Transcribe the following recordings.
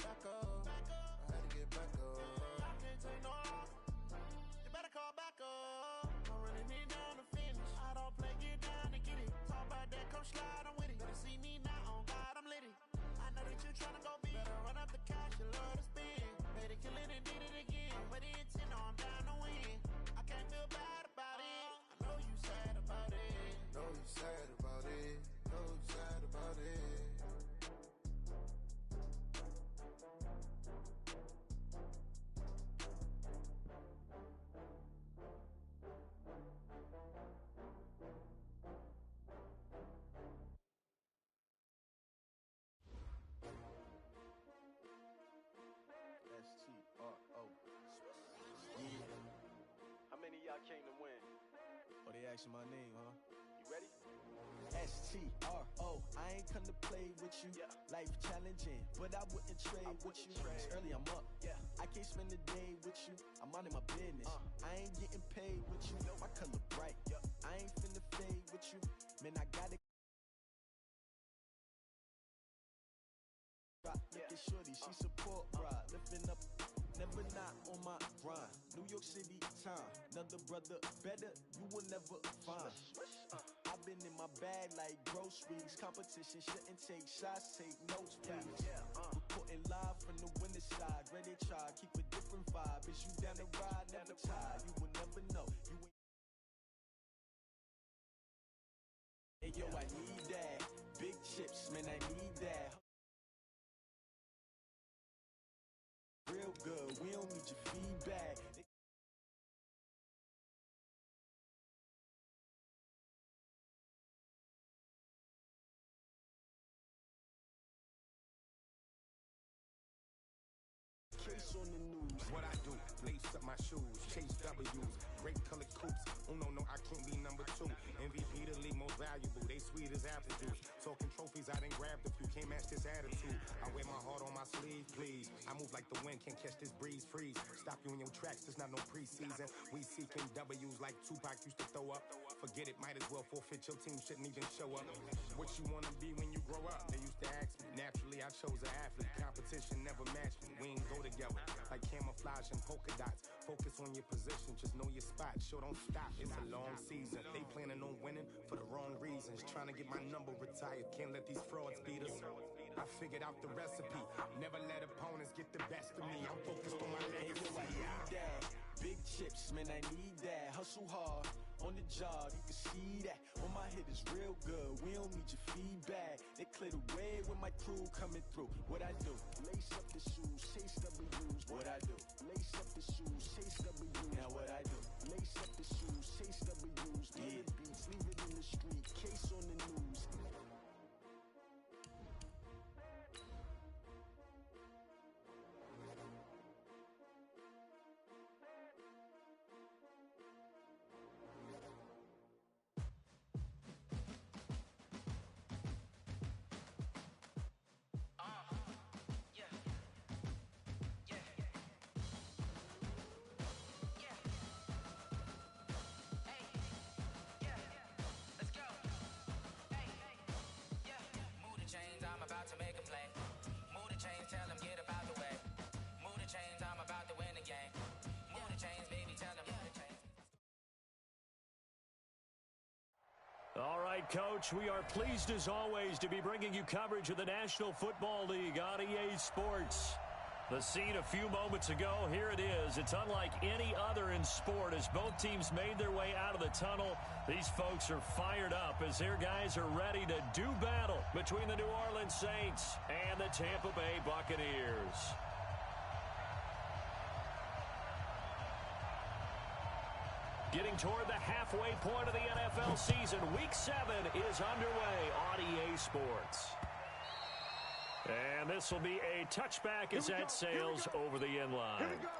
back up. I had to get back up. I can't take no loss. You better call back up. I'm running it down to finish. I don't play, get down to get it. Talk about that, come slide, I'm with it. Better see me now, on God, I'm litty. I know that you tryna go big. Better run up the cash, you love to spend. Made it, kill it, and did it again. I'm with the intent, no, I'm down to win. I can't feel bad about it. I know you sad about it. Know you sad about it. Know you sad about it. S-T-R-O. Yeah. How many of y'all came to win? Oh, they asking my name, huh? You ready? S-T-R-O. I ain't come to play with you. Yeah. Life challenging, but I wouldn't trade with you. It's early, I'm up. Yeah. I can't spend the day with you. I'm minding my business. I ain't getting paid with you. My color bright. Yeah. I ain't finna fade with you. Man, I gotta look at shorty, she support ride. Lifting up, never not on my grind. New York City time, another brother better, you will never find. I've been in my bag like groceries. Competition shouldn't take shots, take notes, please. Reporting live from the winner side. Ready to try, keep a different vibe. Is you down the ride, never tired. You will never know. You ain't. Hey yo, I need that. Big chips, man, I need that. Real good, we don't need your feedback. Case on the news. What I do, lace up my shoes, chase W's, great colored coops. Oh no, I can't be number 2. MVP the league most valuable, they sweet as apple juice. Talking trophies, I done grabbed a few, can't match this attitude. I wear my heart on my sleeve, please. I move like the wind, can't catch this breeze, freeze. Stop you in your tracks, there's not no preseason. We seeking W's like Tupac used to throw up. Forget it, might as well forfeit, your team shouldn't even show up. What you wanna be when you grow up? They used to ask me. Naturally, I chose an athlete. Competition never matched me. We ain't go together. Like camouflage and polka dots. Focus on your position, just know your spot. Show don't stop, it's a long season. They planning on winning for the wrong reasons. Trying to get my number retired, can't let these frauds beat us. I figured out the recipe. Never let opponents get the best of me. I'm focused on my legacy. I need that. Big chips, man, I need that. Hustle hard on the job, you can see that. On my hit is real good, we don't need your feedback. They clear the way with my crew coming through. What I do? Lace up the shoes, chase W's. What I do? Lace up the shoes, chase W's. Now what I do? Lace up the shoes, chase W's. Yeah. Beats, leave it in the street, case on the news. All right, Coach, we are pleased as always to be bringing you coverage of the National Football League on EA Sports. The scene a few moments ago, here it is. It's unlike any other in sport as both teams made their way out of the tunnel. These folks are fired up as their guys are ready to do battle between the New Orleans Saints and the Tampa Bay Buccaneers. Getting toward the halfway point of the NFL season, Week 7 is underway on EA Sports. And this will be a touchback as that sails over the end line. Here we go.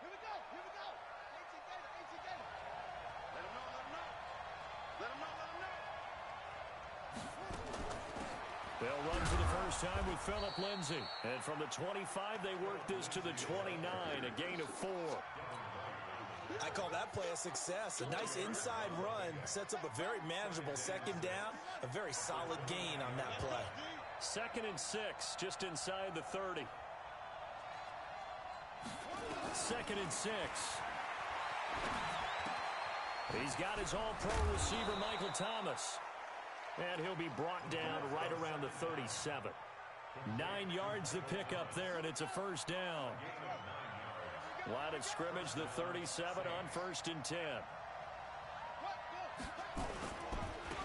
Here we go. Here we go. AT Gator. Let him know. Let him know. They'll run for the first time with Phillip Lindsay. And from the 25, they work this to the 29, a gain of 4. I call that play a success. A nice inside run sets up a very manageable second down, a very solid gain on that play. 2nd and 6, just inside the 30. 2nd and 6. He's got his all-pro receiver, Michael Thomas. And he'll be brought down right around the 37. 9 yards to pick up there, and it's a first down. Line of scrimmage, the 37 on 1st and 10.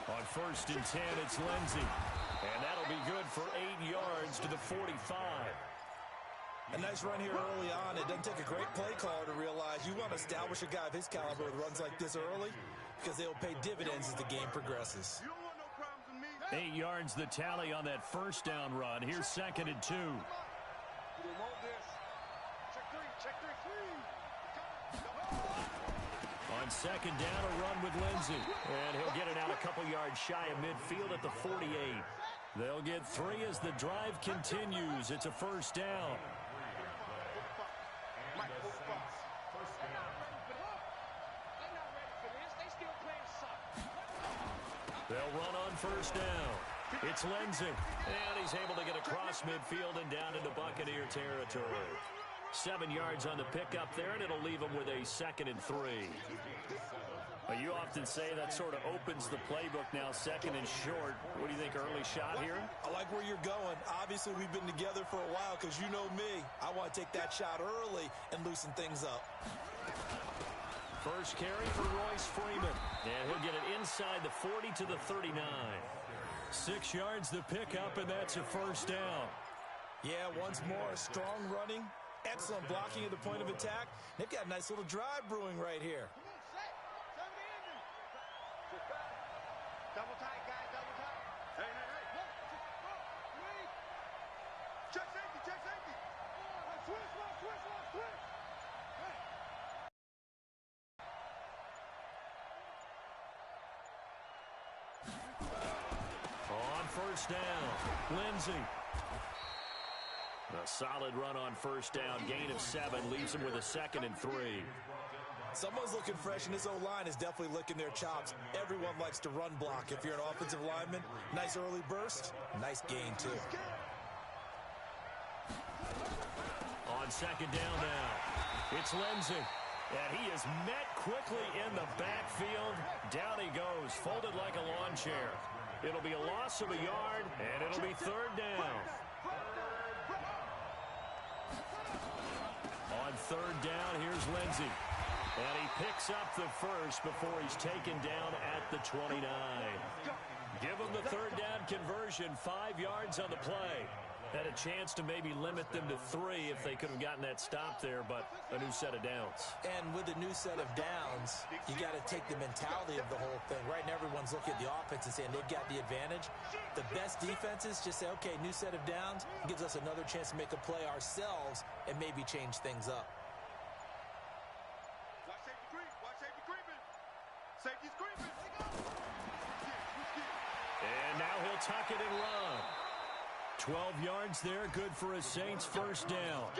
On 1st and 10, it's Lindsey. And that'll be good for 8 yards to the 45. A nice run here early on. It doesn't take a great play caller to realize you want to establish a guy of his caliber with runs like this early because they'll pay dividends as the game progresses. 8 yards the tally on that first down run. Here's 2nd and 2. On 2nd down, a run with Lindsey. And he'll get it out a couple yards shy of midfield at the 48. They'll get 3 as the drive continues. It's a first down. They'll run on first down. It's Lindsey. And he's able to get across midfield and down into Buccaneer territory. 7 yards on the pickup there, and it'll leave him with a 2nd and 3. Well, you often say that sort of opens the playbook now, 2nd and short. What do you think, early shot here? I like where you're going. Obviously, we've been together for a while because you know me. I want to take that shot early and loosen things up. First carry for Royce Freeman. And he'll get it inside the 40 to the 39. 6 yards the pickup, and that's a first down. Yeah, once more, strong running. Excellent blocking at the point of attack. They've got a nice little drive brewing right here. Double tight, guys, double tight. Hey. Check safety. Switch. On first down, Lindsey. A solid run on first down. Gain of 7 leaves him with a 2nd and 3. Someone's looking fresh, and this O-line is definitely licking their chops. Everyone likes to run block. If you're an offensive lineman, nice early burst, nice gain, too. On 2nd down now, it's Lindsey. And he is met quickly in the backfield. Down he goes, folded like a lawn chair. It'll be a loss of a yard, and it'll be 3rd down. On 3rd down, here's Lindsey. And he picks up the first before he's taken down at the 29. Give him the 3rd down conversion, 5 yards on the play. Had a chance to maybe limit them to 3 if they could have gotten that stop there, but a new set of downs. And with a new set of downs, you got to take the mentality of the whole thing. Right now, everyone's looking at the offense and saying they've got the advantage. The best defenses just say, okay, new set of downs gives us another chance to make a play ourselves and maybe change things up. Watch safety creeping. Safety's creeping. And now he'll tuck it and run. 12 yards there, good for a Saints first down.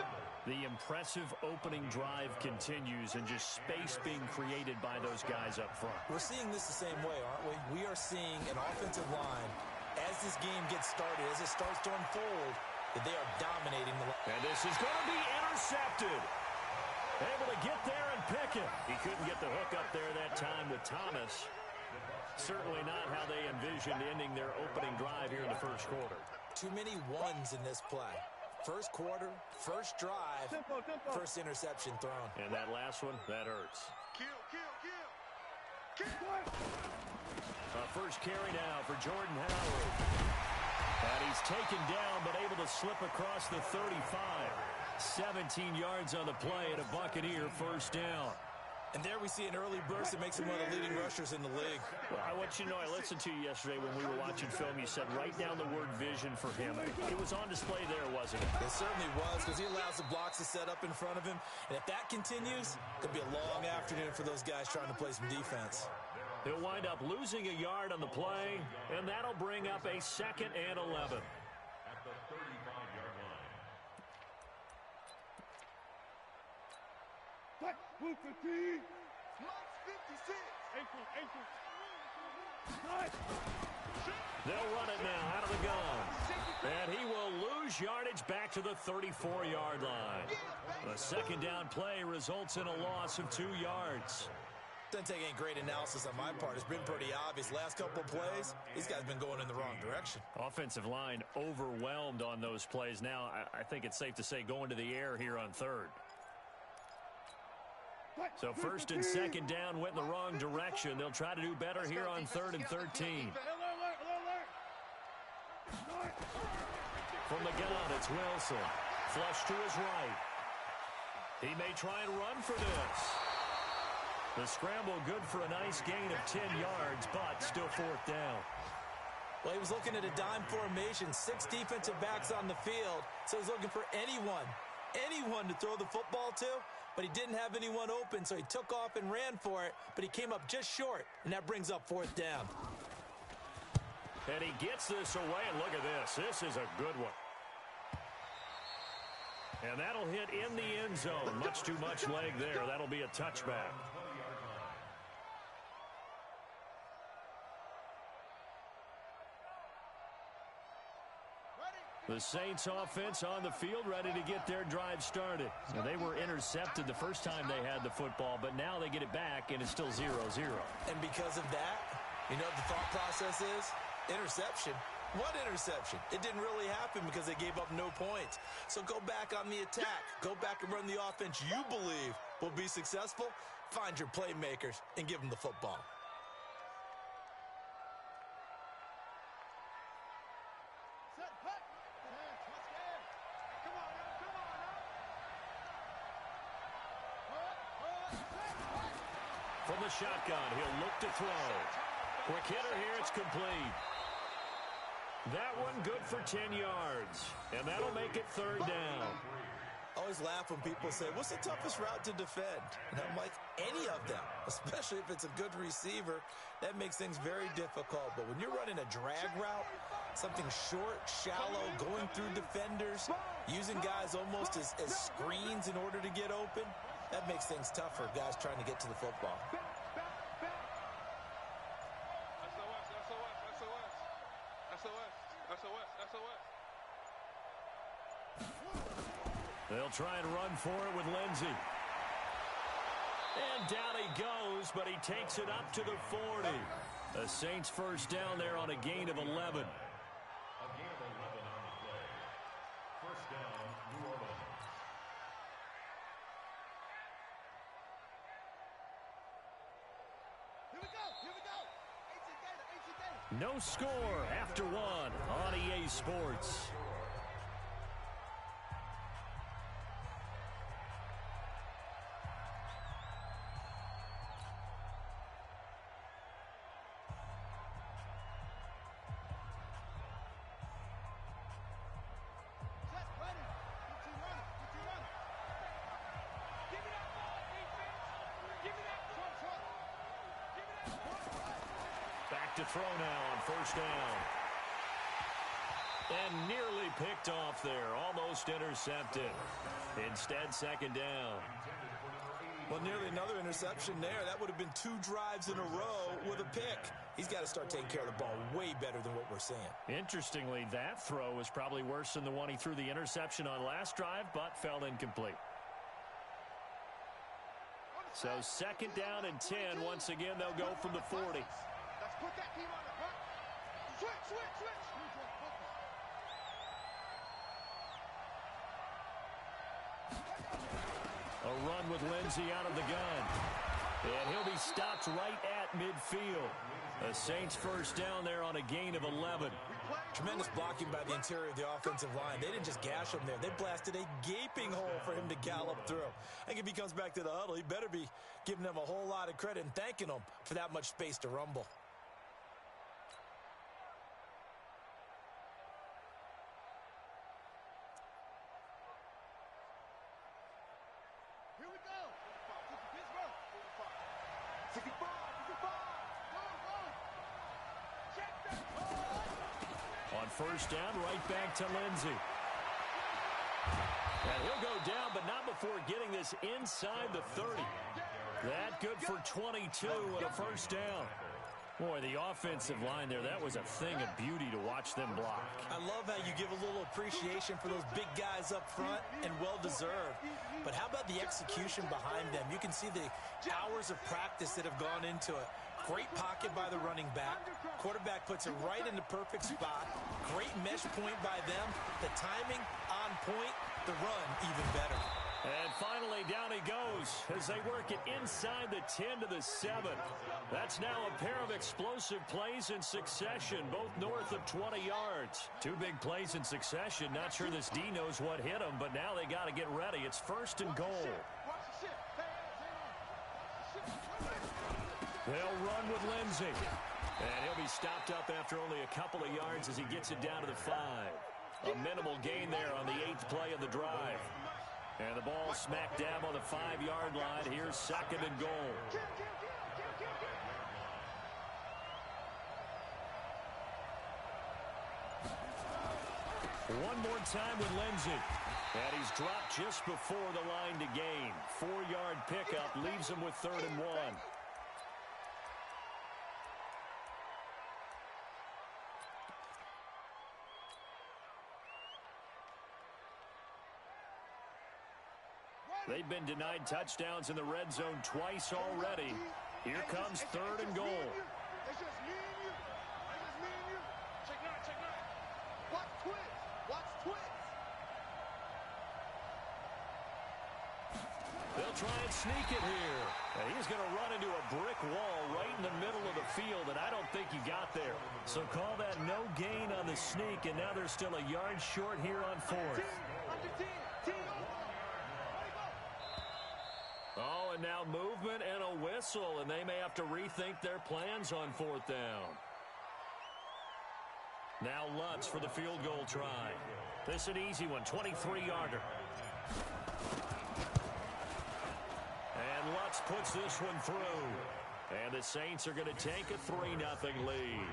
The impressive opening drive continues, and just space being created by those guys up front. We're seeing this the same way, aren't we? We are seeing an offensive line, as this game gets started, as it starts to unfold, that they are dominating the line. And this is going to be intercepted. Able to get there and pick it. He couldn't get the hook up there that time with Thomas. Certainly not how they envisioned ending their opening drive here in the first quarter. Too many ones in this play. First quarter, first drive, first interception thrown. And that last one, that hurts. Kill. First carry now for Jordan Howard. And he's taken down, but able to slip across the 35. 17 yards on the play and a Buccaneer first down. And there we see an early burst that makes him one of the leading rushers in the league. Well, I want you to know, I listened to you yesterday when we were watching film. You said write down the word vision for him. It was on display there, wasn't it? It certainly was, because he allows the blocks to set up in front of him. And if that continues, it'll be a long afternoon for those guys trying to play some defense. He'll wind up losing a yard on the play, and that'll bring up a 2nd and 11. At the 35-yard line. Move 15. They'll run it now out of the gun. And he will lose yardage back to the 34-yard line. The second down play results in a loss of 2 yards. Doesn't take any great analysis on my part. It's been pretty obvious. Last couple of plays, these guys have been going in the wrong direction. Offensive line overwhelmed on those plays. Now, I think it's safe to say going to the air here on third. So first and second down went in the wrong direction. They'll try to do better here on third and 13. From the gun, it's Wilson. Flush to his right. He may try and run for this. The scramble good for a nice gain of 10 yards, but still fourth down. Well, he was looking at a dime formation, 6 defensive backs on the field, so he's looking for anyone to throw the football to, but he didn't have anyone open, so he took off and ran for it, but he came up just short, and that brings up fourth down. And he gets this away, and look at this. This is a good one. And that'll hit in the end zone. Much too much leg there. That'll be a touchback. The Saints offense on the field ready to get their drive started. Now, they were intercepted the first time they had the football, but now they get it back, and it's still 0-0. And because of that, you know what the thought process is? Interception. What interception? It didn't really happen because they gave up no points. So go back on the attack. Go back and run the offense you believe will be successful. Find your playmakers and give them the football. From the shotgun, he'll look to throw. Quick hitter here, it's complete. That one good for 10 yards, and that'll make it third down. I always laugh when people say, what's the toughest route to defend? And I'm like, any of them, especially if it's a good receiver. That makes things very difficult. But when you're running a drag route, something short, shallow, going through defenders, using guys almost as screens in order to get open, that makes things tough for guys trying to get to the football. They'll try and run for it with Lindsey. And down he goes, but he takes it up to the 40. The Saints first down there on a gain of 11. A gain of 11 on the play. First down, New Orleans. No score after one on EA Sports. To throw now on first down. And nearly picked off there. Almost intercepted. Instead, second down. Well, nearly another interception there. That would have been 2 drives in a row with a pick. He's got to start taking care of the ball way better than what we're seeing. Interestingly, that throw was probably worse than the one he threw the interception on last drive, but fell incomplete. So second down and 10. Once again, they'll go from the 40. Put that team on the front. Switch. A run with Lindsey out of the gun. And he'll be stopped right at midfield. The Saints first down there on a gain of 11. Tremendous blocking by the interior of the offensive line. They didn't just gash him there. They blasted a gaping hole for him to gallop through. I think if he comes back to the huddle, he better be giving them a whole lot of credit and thanking them for that much space to rumble. On first down, right back to Lindsey. And he'll go down, but not before getting this inside the 30. That good for 22 and a first down. Boy, the offensive line there, that was a thing of beauty to watch them block. I love how you give a little appreciation for those big guys up front, and well-deserved. But how about the execution behind them? You can see the hours of practice that have gone into it. Great pocket by the running back. Quarterback puts it right in the perfect spot. Great mesh point by them. The timing on point. The run even better. And finally, down he goes as they work it inside the 10 to the 7. That's now a pair of explosive plays in succession, both north of 20 yards. Two big plays in succession. Not sure this D knows what hit him, but now they got to get ready. It's first and goal. They'll run with Lindsey. And he'll be stopped up after only a couple of yards as he gets it down to the 5. A minimal gain there on the 8th play of the drive. And the ball smack dab on the 5-yard line. Here's second and goal. One more time with Lindsey. And he's dropped just before the line to gain. 4-yard pickup leaves him with 3rd and 1. They've been denied touchdowns in the red zone twice already. Here comes 3rd and goal. It's just me and you. It's just me and you. Check nine. Watch twins. Watch twins. They'll try and sneak it here. And he's going to run into a brick wall right in the middle of the field, and I don't think he got there. So call that no gain on the sneak, and now they're still a yard short here on 4th. Oh, and now movement and a whistle, and they may have to rethink their plans on 4th down. Now Lutz for the field goal try. This an easy one, 23-yarder. And Lutz puts this one through. And the Saints are going to take a 3-0 lead.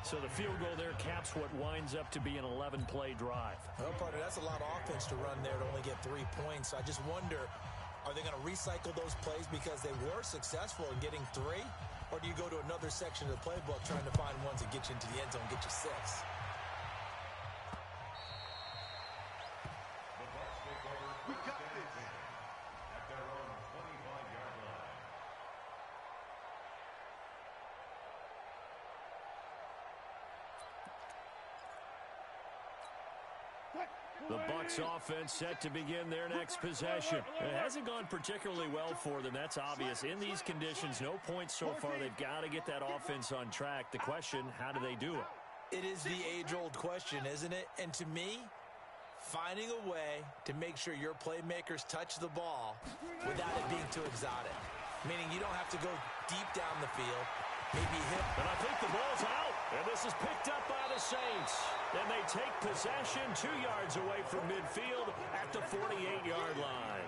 So the field goal there caps what winds up to be an 11-play drive. Well, partner, that's a lot of offense to run there to only get 3 points. I just wonder, are they going to recycle those plays because they were successful in getting 3? Or do you go to another section of the playbook trying to find ones that get you into the end zone, get you 6? We got this. At their own 25-yard line. The Bucs offense set to begin their next possession. It hasn't gone particularly well for them. That's obvious. In these conditions, no points so far. They've got to get that offense on track. The question, how do they do it? It is the age-old question, isn't it? And to me, finding a way to make sure your playmakers touch the ball without it being too exotic. Meaning you don't have to go deep down the field. Maybe hit. And I think the ball's out. And this is picked up by the Saints. And they take possession 2 yards away from midfield at the 48-yard line.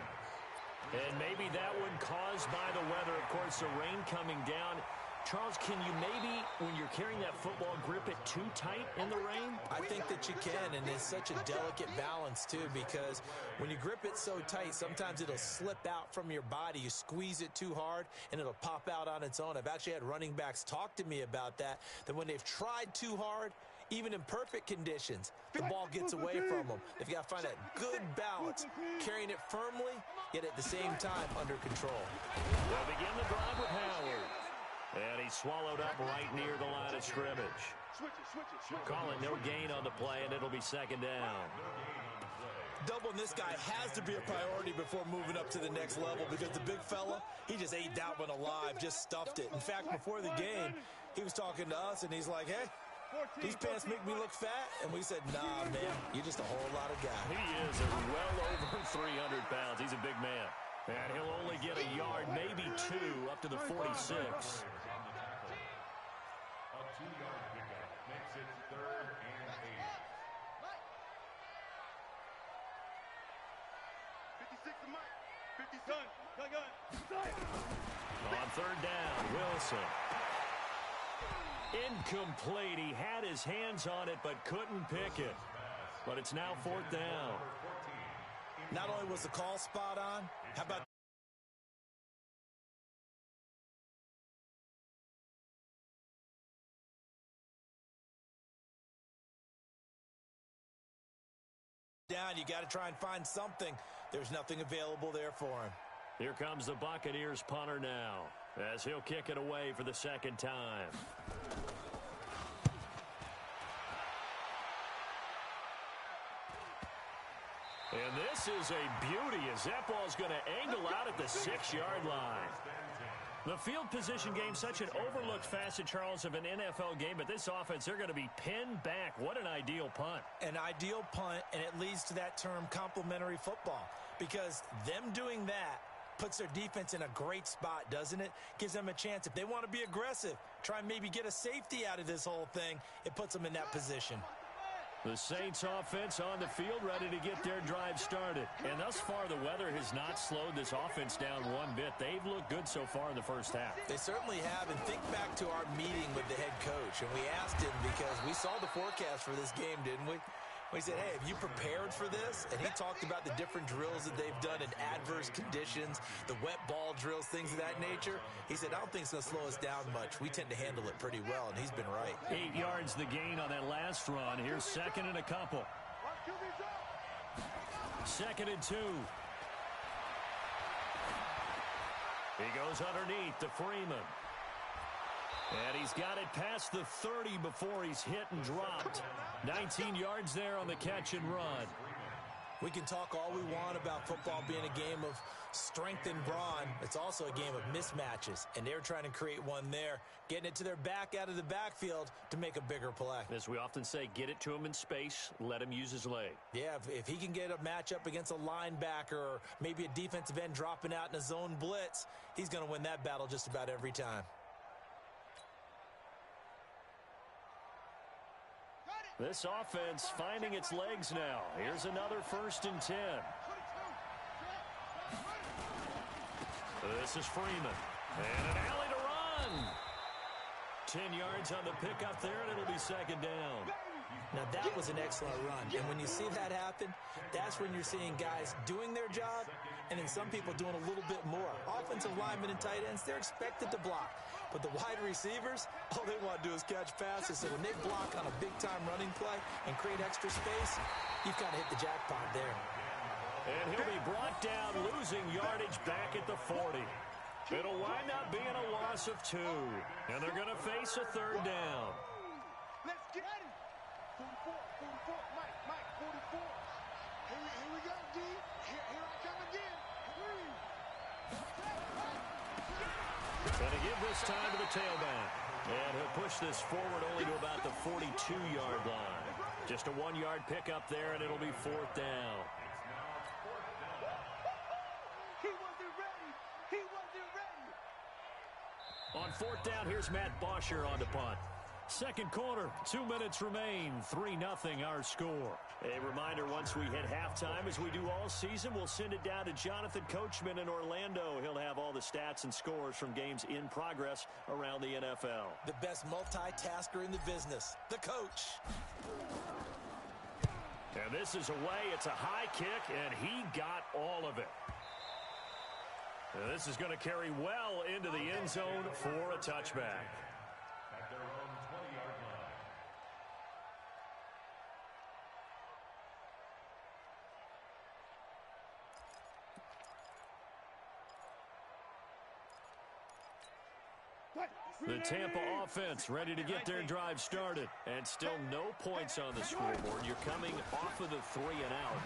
And maybe that one caused by the weather. Of course, the rain coming down. Charles, can you maybe, when you're carrying that football, grip it too tight in the rain? I think that you can, and it's such a delicate balance, too, because when you grip it so tight, sometimes it'll slip out from your body. You squeeze it too hard, and it'll pop out on its own. I've actually had running backs talk to me about that when they've tried too hard, even in perfect conditions, the ball gets away from them. They've got to find that good balance, carrying it firmly, yet at the same time under control. They'll begin the drive with Howard. And he's swallowed up right near the line of scrimmage. Call it no gain on the play, and it'll be 2nd down. Doubling this guy has to be a priority before moving up to the next level because the big fella, he just ate that one alive, just stuffed it. In fact, before the game, he was talking to us, and he's like, hey, these pants make me look fat? And we said, nah, man, you're just a whole lot of guy. He is well over 300 pounds. He's a big man. And he'll only get a yard, maybe 2, up to the 46. A 2-yard pickup makes it 3rd and 8. 56 to Mike. 50 gun. On 3rd down, Wilson. Incomplete. He had his hands on it but couldn't pick it. But it's now 4th down. Not only was the call spot on, how about line. You got to try and find something. There's nothing available there for him. Here comes the Buccaneers punter now, as he'll kick it away for the second time. And this is a beauty as that ball's going to angle out at the 6-yard line. The field position game, such an overlooked facet, Charles, of an NFL game, but this offense, they're going to be pinned back. What an ideal punt. An ideal punt, and it leads to that term complementary football, because them doing that puts their defense in a great spot, doesn't it? Gives them a chance. If they want to be aggressive, try and maybe get a safety out of this whole thing, it puts them in that position. The Saints offense on the field, ready to get their drive started. And thus far, the weather has not slowed this offense down one bit. They've looked good so far in the first half. They certainly have. And think back to our meeting with the head coach. And we asked him, because we saw the forecast for this game, didn't we? We said, hey, have you prepared for this? And he talked about the different drills that they've done in adverse conditions, the wet ball drills, things of that nature. He said, I don't think it's going to slow us down much. We tend to handle it pretty well, and he's been right. 8 yards the gain on that last run. Here's second and a couple. 2nd and 2. He goes underneath to Freeman. And he's got it past the 30 before he's hit and dropped. 19 yards there on the catch and run. We can talk all we want about football being a game of strength and brawn. It's also a game of mismatches, and they're trying to create one there, getting it to their back out of the backfield to make a bigger play. As we often say, get it to him in space, let him use his leg. Yeah, if he can get a matchup against a linebacker or maybe a defensive end dropping out in a zone blitz, he's going to win that battle just about every time. This offense finding its legs now. Here's another 1st and 10. This is Freeman. And an alley to run. 10 yards on the pickup there, and it'll be 2nd down. Now, that was an excellent run. And when you see that happen, that's when you're seeing guys doing their job and then some people doing a little bit more. Offensive linemen and tight ends, they're expected to block. But the wide receivers, all they want to do is catch passes. So when they block on a big-time running play and create extra space, you've kind of hit the jackpot there. And he'll be brought down, losing yardage back at the 40. It'll wind up being a loss of 2. And they're going to face a 3rd down. Let's get it. 44, Mike, 44. Here we go, D. Here I come again. Going to give this time to the tailback. And he'll push this forward only to about the 42-yard line. Just a 1-yard pickup there, and it'll be 4th down. He wasn't ready. On 4th down, here's Matt Bosher on the punt. Second quarter, 2 minutes remain, 3-0 our score. A reminder, once we hit halftime, as we do all season, we'll send it down to Jonathan Coachman in Orlando. He'll have all the stats and scores from games in progress around the NFL. The best multitasker in the business, the coach. And this is away. It's a high kick, and he got all of it. And this is going to carry well into the end zone for a touchback. At their own 20-yard line. The Tampa offense ready to get their drive started. And still no points on the scoreboard. You're coming off of the 3 and out.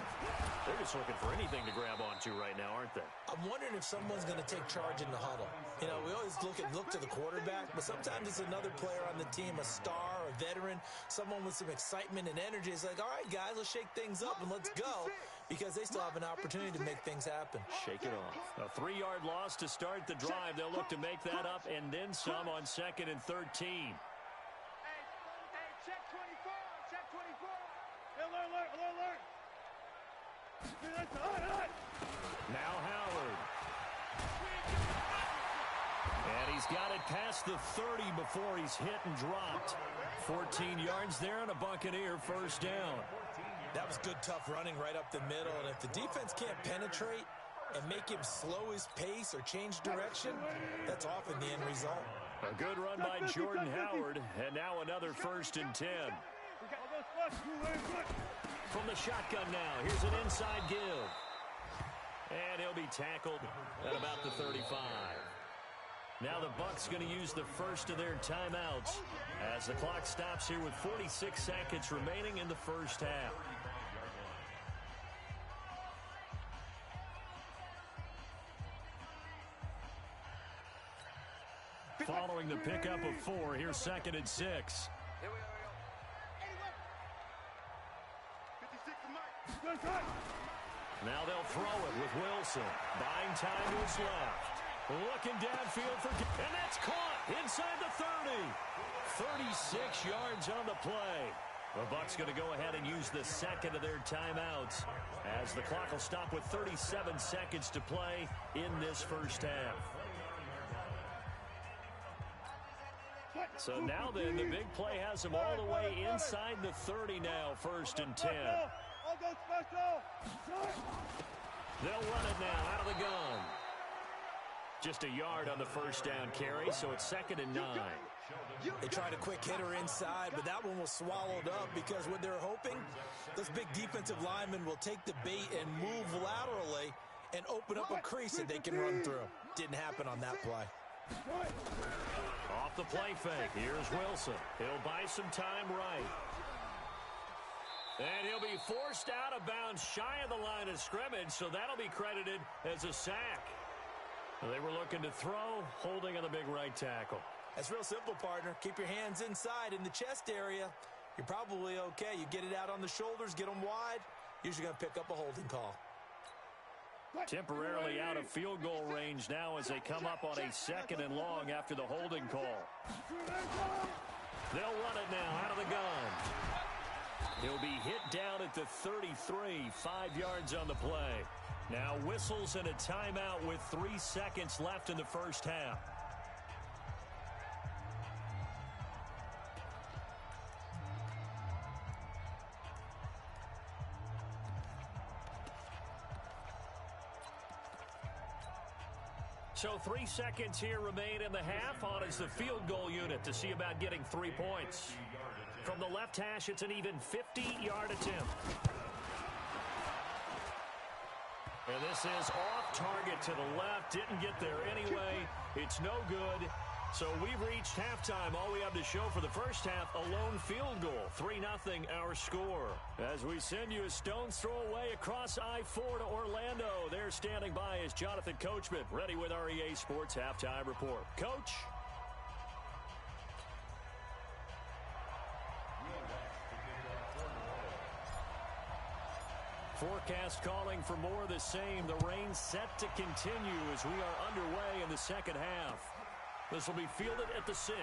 They're just looking for anything to grab onto right now, aren't they? I'm wondering if someone's going to take charge in the huddle. You know, we always look to the quarterback, but sometimes it's another player on the team, a star, a veteran, someone with some excitement and energy. It's like, all right, guys, let's shake things up and let's go, because they still have an opportunity to make things happen. Shake it off. A 3-yard loss to start the drive. They'll look to make that up and then some on 2nd and 13. Hey, check 24. Alert. Now Howard. And he's got it past the 30 before he's hit and dropped. 14 yards there and a Buccaneer 1st down. That was good, tough running right up the middle. And if the defense can't penetrate and make him slow his pace or change direction, that's often the end result. A good run by Jordan Howard. And now another 1st and 10. from the shotgun now. Here's an inside give. And he'll be tackled at about the 35. Now the Bucs going to use the first of their timeouts as the clock stops here with 46 seconds remaining in the first half. Following the pickup of 4, here's 2nd and 6. Here we go. 56 to Mike. Now they'll throw it with Wilson. Buying time to his left. Looking downfield for... And that's caught inside the 30. 36 yards on the play. The Bucs going to go ahead and use the second of their timeouts as the clock will stop with 37 seconds to play in this first half. So now then, the big play has them all the way inside the 30 now, 1st and 10. They'll run it now out of the gun. Just a yard on the first down carry, so it's 2nd and 9. They tried a quick hitter inside, but that one was swallowed up because what they're hoping, those big defensive linemen will take the bait and move laterally and open up a crease that they can run through. Didn't happen on that play. Off the play fake, here's Wilson. He'll buy some time right. And he'll be forced out of bounds shy of the line of scrimmage, so that'll be credited as a sack. They were looking to throw, holding on the big right tackle. That's real simple, partner. Keep your hands inside in the chest area. You're probably okay. You get it out on the shoulders, get them wide. Usually going to pick up a holding call. Temporarily out of field goal range now as they come up on a 2nd and long after the holding call. They'll run it now out of the gun. He'll be hit down at the 33, 5 yards on the play. Now whistles and a timeout with 3 seconds left in the first half. So 3 seconds here remain in the half. On is the field goal unit to see about getting 3 points. From the left hash, it's an even 50-yard attempt. And this is off target to the left. Didn't get there anyway. It's no good. So we've reached halftime. All we have to show for the first half, a lone field goal. 3-0 our score. As we send you a stone's throw away across I-4 to Orlando. There standing by is Jonathan Coachman, ready with our EA Sports Halftime Report. Coach? Forecast calling for more of the same. The rain set to continue as we are underway in the second half. This will be fielded at the 6.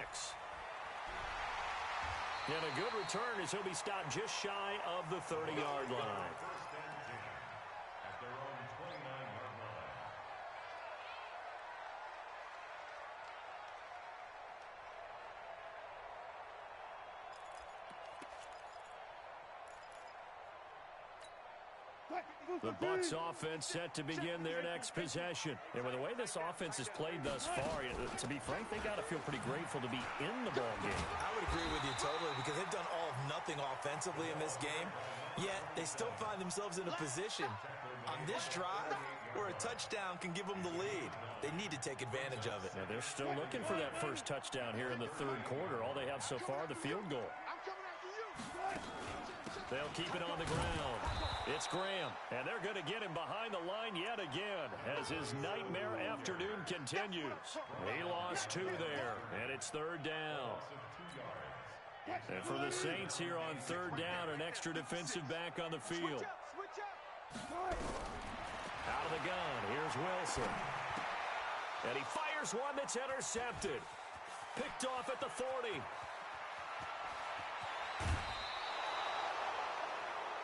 And a good return as he'll be stopped just shy of the 30-yard line. At their own 29-yard line. The Bucs offense set to begin their next possession. And with the way this offense has played thus far, to be frank, they got to feel pretty grateful to be in the ball game. I would agree with you totally because they've done all of nothing offensively in this game, yet they still find themselves in a position on this drive where a touchdown can give them the lead. They need to take advantage of it. Now they're still looking for that first touchdown here in the third quarter. All they have so far, the field goal. They'll keep it on the ground. It's Graham, and they're going to get him behind the line yet again as his nightmare afternoon continues. He lost 2 there, and it's 3rd down. And for the Saints here on 3rd down, an extra defensive back on the field. Out of the gun, here's Wilson. And he fires one that's intercepted. Picked off at the 40.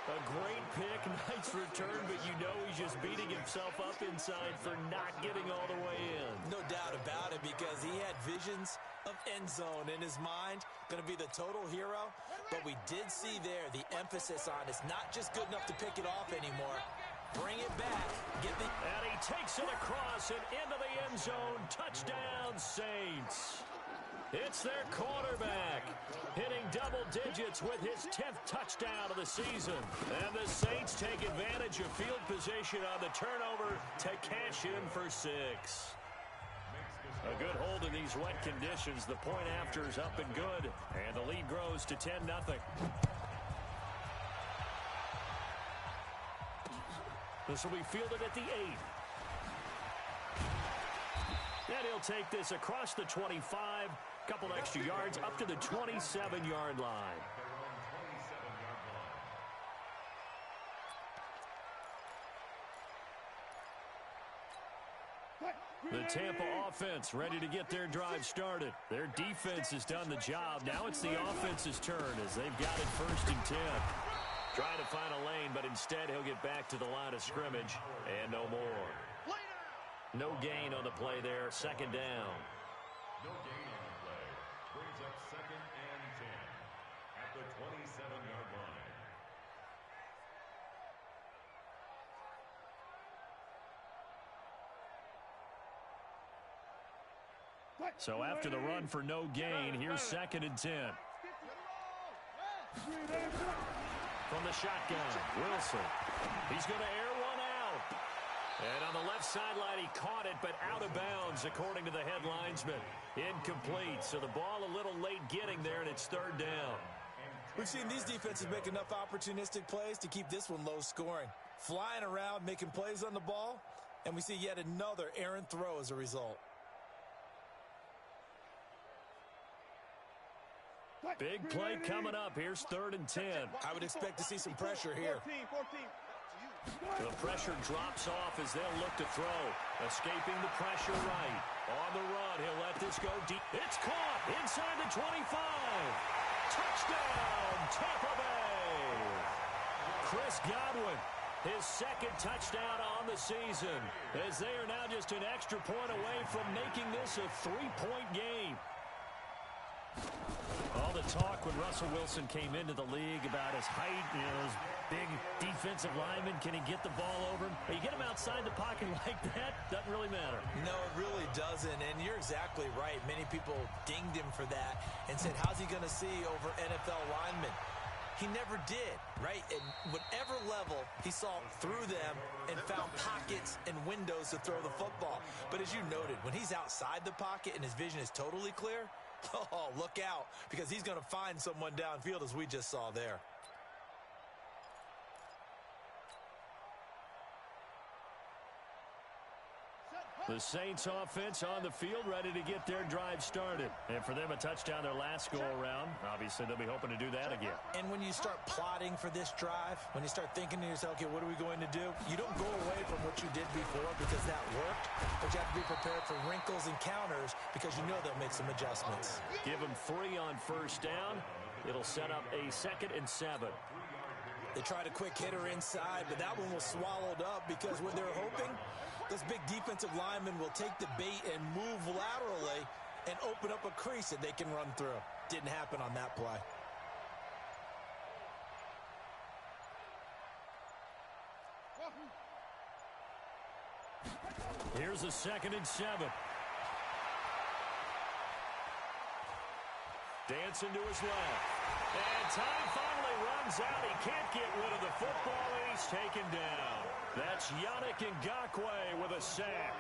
A great pick, nice return, but you know he's just beating himself up inside for not getting all the way in. No doubt about it because he had visions of end zone in his mind, going to be the total hero. But we did see there the emphasis on it's not just good enough to pick it off anymore. Bring it back. And he takes it across and into the end zone. Touchdown, Saints. It's their quarterback hitting double digits with his 10th touchdown of the season. And the Saints take advantage of field position on the turnover to cash in for 6. A good hold in these wet conditions. The point after is up and good. And the lead grows to 10-0. This will be fielded at the 8. And he'll take this across the 25. Couple extra yards up to the 27-yard line. The Tampa offense ready to get their drive started. Their defense has done the job. Now it's the offense's turn as they've got it 1st and 10. Trying to find a lane, but instead he'll get back to the line of scrimmage and no more. No gain on the play there. 2nd down. No gain on the play. Brings up 2nd and 10 at the 27-yard line. So after the run for no gain, here's 2nd and 10. From the shotgun, Wilson. He's going to air one out. And on the left sideline, he caught it, but out of bounds, according to the head linesman. Incomplete, so the ball a little late getting there, and it's 3rd down. We've seen these defenses make enough opportunistic plays to keep this one low scoring. Flying around, making plays on the ball, and we see yet another errant throw as a result. Big play coming up. Here's 3rd and 10. I would expect to see some pressure here. 14. The pressure drops off as they'll look to throw. Escaping the pressure right. On the run, he'll let this go deep. It's caught inside the 25. Touchdown, Tampa Bay. Chris Godwin, his 2nd touchdown on the season, as they are now just an extra point away from making this a 3-point game. All the talk when Russell Wilson came into the league about his height, his big defensive lineman, can he get the ball over him? But you get him outside the pocket like that, doesn't really matter. No, it really doesn't, and you're exactly right. Many people dinged him for that and said, how's he going to see over NFL linemen? He never did, right? At whatever level, he saw through them and found pockets and windows to throw the football. But as you noted, when he's outside the pocket and his vision is totally clear, oh, look out, because he's going to find someone downfield, as we just saw there. The Saints offense on the field ready to get their drive started. And for them, a touchdown their last go-around. Obviously, they'll be hoping to do that again. And when you start plotting for this drive, when you start thinking to yourself, okay, what are we going to do? You don't go away from what you did before because that worked, but you have to be prepared for wrinkles and counters because you know they'll make some adjustments. Give them 3 on 1st down. It'll set up a 2nd and 7. They tried a quick hitter inside, but that one was swallowed up because what they're hoping, those big defensive linemen will take the bait and move laterally and open up a crease that they can run through. Didn't happen on that play. Here's a 2nd and 7. Dancing to his left. And time finally runs out. He can't get rid of the football, and he's taken down. That's Yannick Ngakoue with a sack.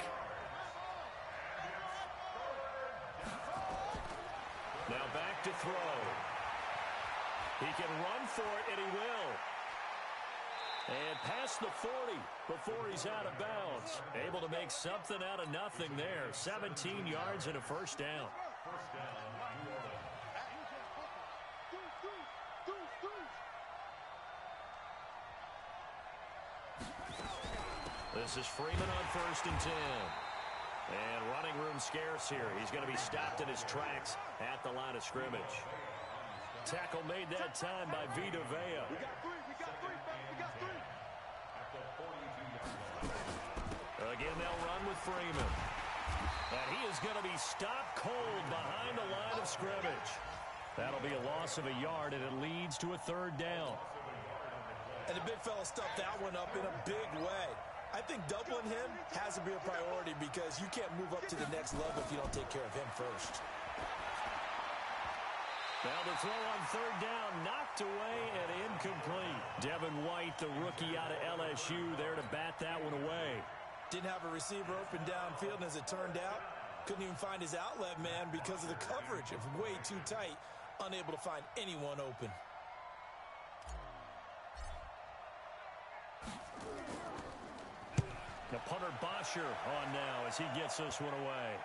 Now back to throw. He can run for it, and he will. And past the 40 before he's out of bounds. Able to make something out of nothing there. 17 yards and a 1st down. This is Freeman on 1st and 10. And running room scarce here. He's going to be stopped in his tracks at the line of scrimmage. Tackle made that time by Vita Vea. We got three. Again, they'll run with Freeman. And he is going to be stopped cold behind the line of scrimmage. That'll be a loss of a yard, and it leads to a 3rd down. And the big fella stuffed that one up in a big way. I think doubling him has to be a priority because you can't move up to the next level if you don't take care of him first. Now the throw on third down, knocked away and incomplete. Devin White, the rookie out of LSU, there to bat that one away. Didn't have a receiver open downfield, and as it turned out, couldn't even find his outlet man because of the coverage. It was way too tight, unable to find anyone open. The punter Bosher on now as he gets this one away.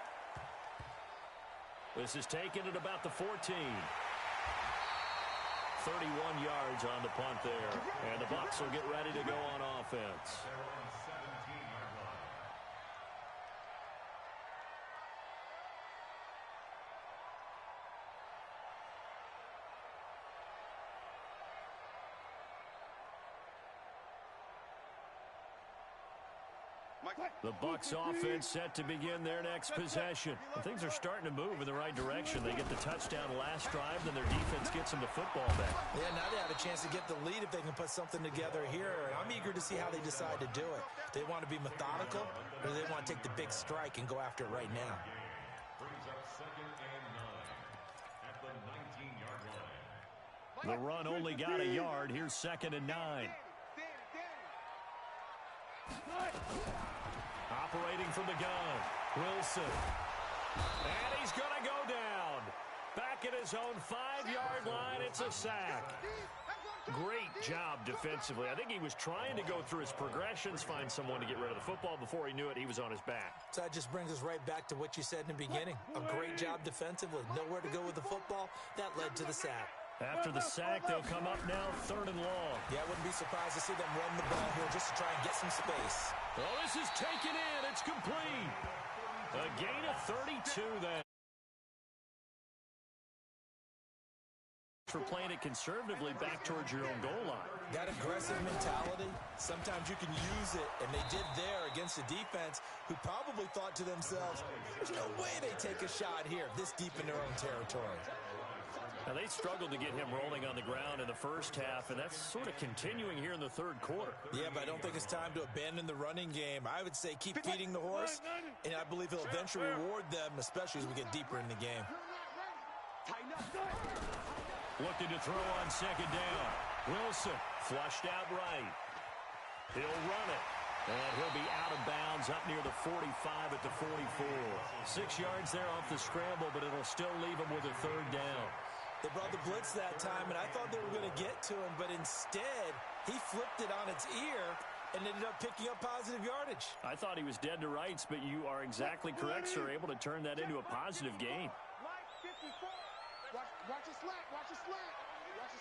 This is taken at about the 14. 31 yards on the punt there. And the Bucs will get ready to go on offense. The Bucs offense set to begin their next possession. And things are starting to move in the right direction. They get the touchdown last drive, then their defense gets them the football back. Yeah, now they have a chance to get the lead if they can put something together here. I'm eager to see how they decide to do it. Do they want to be methodical, or do they want to take the big strike and go after it right now? Brings up 2nd and 9 at the 19-yard line. The run only got a yard. Here's 2nd and 9. Operating from the gun, Wilson. And he's going to go down. Back at his own 5-yard line, it's a sack. Great job defensively. I think he was trying to go through his progressions, find someone to get rid of the football. Before he knew it, he was on his back. So that just brings us right back to what you said in the beginning. A great job defensively. Nowhere to go with the football. That led to the sack. After the sack, they'll come up now 3rd and long. Yeah, I wouldn't be surprised to see them run the ball here just to try and get some space. Oh, this is taken in. It's complete. A gain of 32 then. For playing it conservatively back towards your own goal line. That aggressive mentality, sometimes you can use it, and they did there against a defense who probably thought to themselves, there's no way they take a shot here this deep in their own territory. Now, they struggled to get him rolling on the ground in the first half, and that's sort of continuing here in the 3rd quarter. Yeah, but I don't think it's time to abandon the running game. I would say keep feeding the horse, and I believe he'll eventually reward them, especially as we get deeper in the game. Looking to throw on 2nd down. Wilson flushed out right. He'll run it. And he'll be out of bounds up near the 45 at the 44. 6 yards there off the scramble, but it'll still leave him with a 3rd down. They brought the blitz that time, and I thought they were going to get to him, but instead, he flipped it on its ear and ended up picking up positive yardage. I thought he was dead to rights, but you are exactly correct, sir. Able to turn that into a positive gain. Watch your slack. Watch your slack.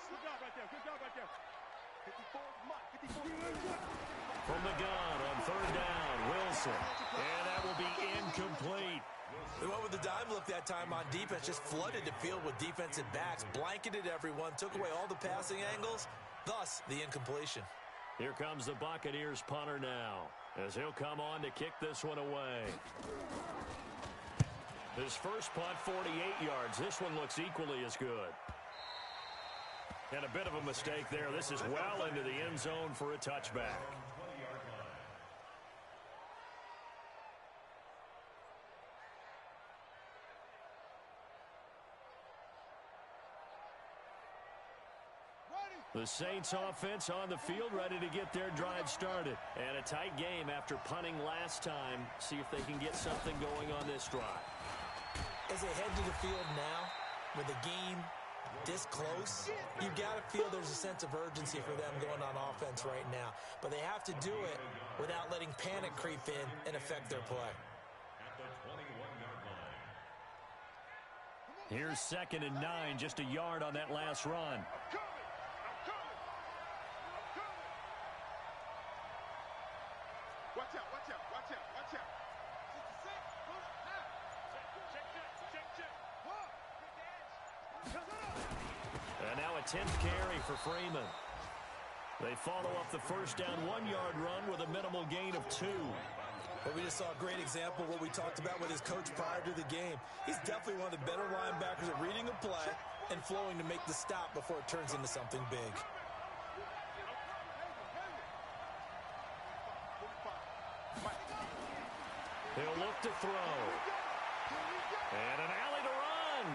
Good job right there. Good job right there. 54, Mike. 54. From the gun on 3rd down, Wilson. And that will be incomplete. They went with the dime look that time on defense, just flooded the field with defensive backs, blanketed everyone, took away all the passing angles, thus the incompletion. Here comes the Buccaneers punter now, as he'll come on to kick this one away. His first punt, 48 yards. This one looks equally as good. And a bit of a mistake there. This is well into the end zone for a touchback. The Saints offense on the field, ready to get their drive started. And a tight game after punting last time. See if they can get something going on this drive. As they head to the field now, with the game this close, you've got to feel there's a sense of urgency for them going on offense right now. But they have to do it without letting panic creep in and affect their play. At the 21-yard line. Here's 2nd and 9, just a yard on that last run. Watch out, watch out, watch out, watch out. 66, And now a 10th carry for Freeman. They follow up the first down 1-yard run with a minimal gain of 2. But we just saw a great example of what we talked about with his coach prior to the game. He's definitely one of the better linebackers at reading a play and flowing to make the stop before it turns into something big. He'll look to throw. And an alley to run.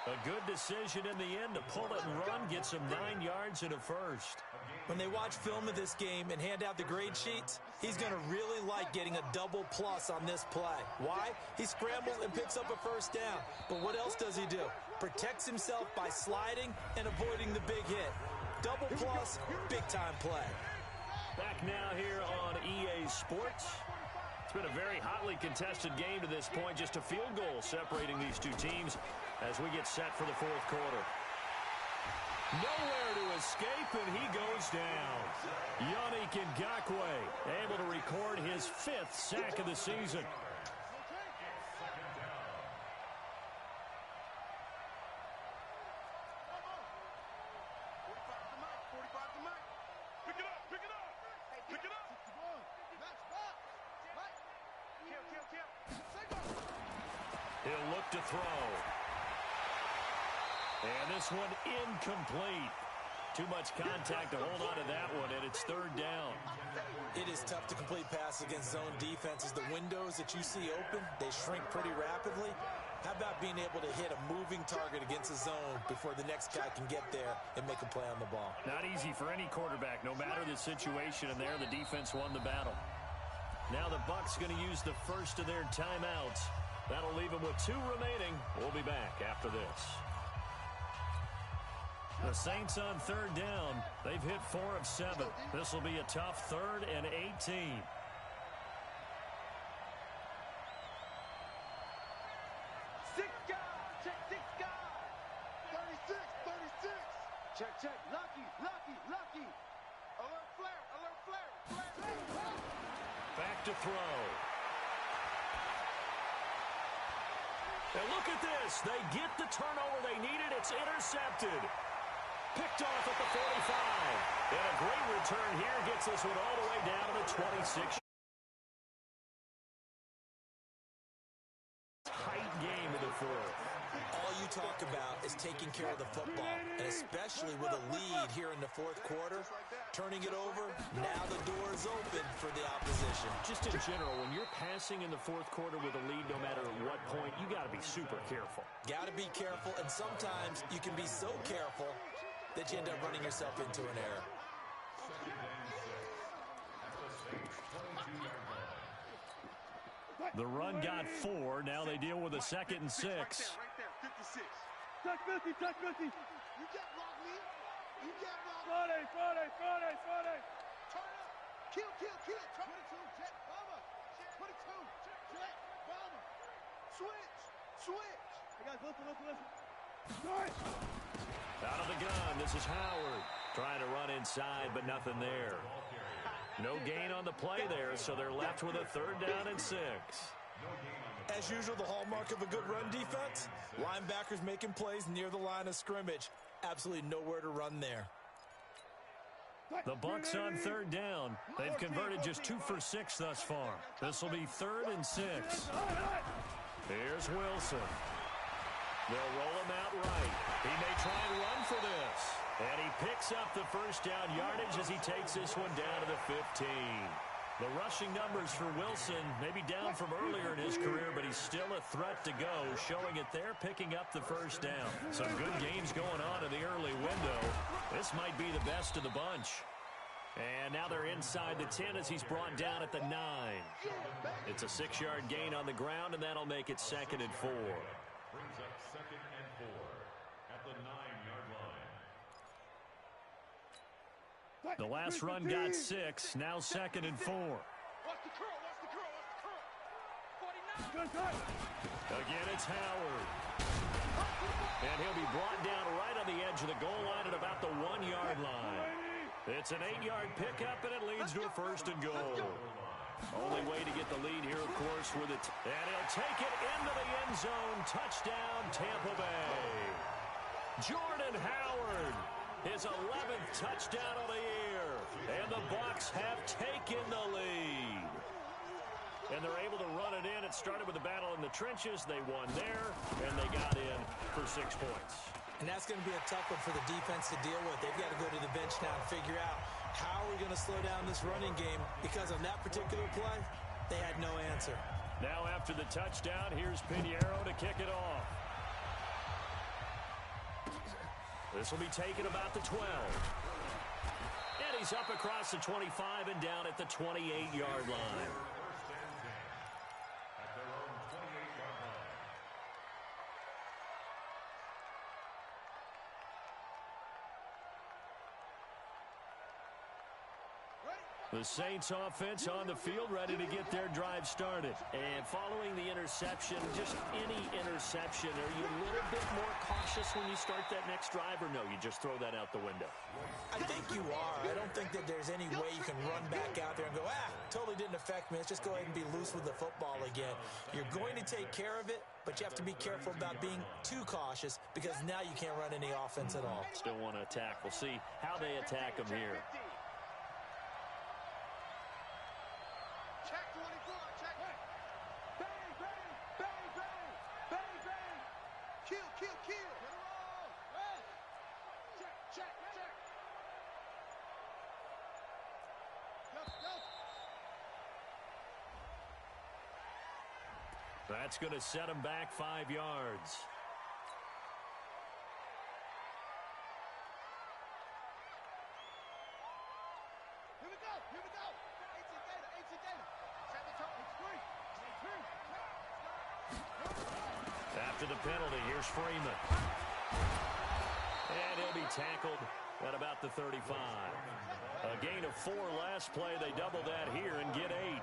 A good decision in the end to pull it and run, get some 9 yards and a first. When they watch film of this game and hand out the grade sheets, he's going to really like getting a double plus on this play. Why? He scrambles and picks up a first down. But what else does he do? Protects himself by sliding and avoiding the big hit. Double plus, big-time play. Back now here on EA Sports. It's been a very hotly contested game to this point. Just a field goal separating these two teams as we get set for the fourth quarter. Nowhere to escape, and he goes down. Yannick Ngakoue able to record his 5th sack of the season. He'll look to throw. And this one incomplete. Too much contact to hold on to that one, and it's 3rd down. It is tough to complete passes against zone defenses. The windows that you see open, they shrink pretty rapidly. How about being able to hit a moving target against a zone before the next guy can get there and make a play on the ball? Not easy for any quarterback, no matter the situation, and there the defense won the battle. Now the Bucs going to use the first of their timeouts. That'll leave them with 2 remaining. We'll be back after this. The Saints on 3rd down. They've hit 4 of 7. This will be a tough 3rd and 18. Check. Lucky. Alert flare. Back to throw. And look at this. They get the turnover they needed. It's intercepted. Picked off at the 45. And a great return here gets this one all the way down to the 26. Tight game in the 4th. All you talk about is taking care of the football, and especially with a lead here in the 4th quarter, turning it over, now the door is open for the opposition. Just in general, when you're passing in the 4th quarter with a lead, no matter at what point, you got to be super careful. Got to be careful, and sometimes you can be so careful that you end up running yourself into an error. The run got 4. Now they deal with a 2nd and 6. Right there, 56. Touch 50. You got rock me. Friday. Turn up. Kill. 22, jet, bomber. 22, jet, bomber. Switch. Hey guys, listen. Start. Out of the gun, this is Howard. Trying to run inside, but nothing there. No gain on the play there, so they're left with a 3rd down and 6. As usual, the hallmark of a good run defense, linebackers making plays near the line of scrimmage. Absolutely nowhere to run there. The Bucs on 3rd down. They've converted just 2 for 6 thus far. This will be 3rd and 6. Here's Wilson. They'll roll him out right. He may try and run for this. And he picks up the first down yardage as he takes this one down to the 15. The rushing numbers for Wilson may be down from earlier in his career, but he's still a threat to go, showing it there, picking up the first down. Some good games going on in the early window. This might be the best of the bunch. And now they're inside the 10 as he's brought down at the 9. It's a 6-yard gain on the ground, and that'll make it 2nd and 4. Brings up 2nd and 4 at the 9-yard line. The last run got 6, now 2nd and 4. Watch the curl. 49. Again, it's Howard. And he'll be brought down right on the edge of the goal line at about the 1-yard line. It's an 8-yard pickup, and it leads to a 1st and goal. Only way to get the lead here, of course, with it. And he'll take it into the end zone. Touchdown, Tampa Bay. Jordan Howard, his 11th touchdown of the year. And the Bucs have taken the lead. And they're able to run it in. It started with a battle in the trenches. They won there, and they got in for 6 points. And that's going to be a tough one for the defense to deal with. They've got to go to the bench now and figure out how are we going to slow down this running game, because on that particular play, they had no answer. Now after the touchdown, here's Pinheiro to kick it off. This will be taken about the 12. And he's up across the 25 and down at the 28-yard line. First and 10 at their own 28-yard line. The Saints offense on the field, ready to get their drive started. And following the interception, just any interception, are you a little bit more cautious when you start that next drive, or no, you just throw that out the window? I think you are. I don't think that there's any way you can run back out there and go, totally didn't affect me. Let's just go ahead and be loose with the football again. You're going to take care of it, but you have to be careful about being too cautious because now you can't run any offense at all. Still want to attack. We'll see how they attack them here. Check 24, check. Bang, bang, bang, bang, bang, bang. Kill, kill, kill. Check, check, check. Go, go. That's going to set him back 5 yards. Here we go, here we go. AC data. Set the tone, it's free. After the penalty, here's Freeman. And he'll be tackled at about the 35. A gain of 4 last play. They double that here and get 8.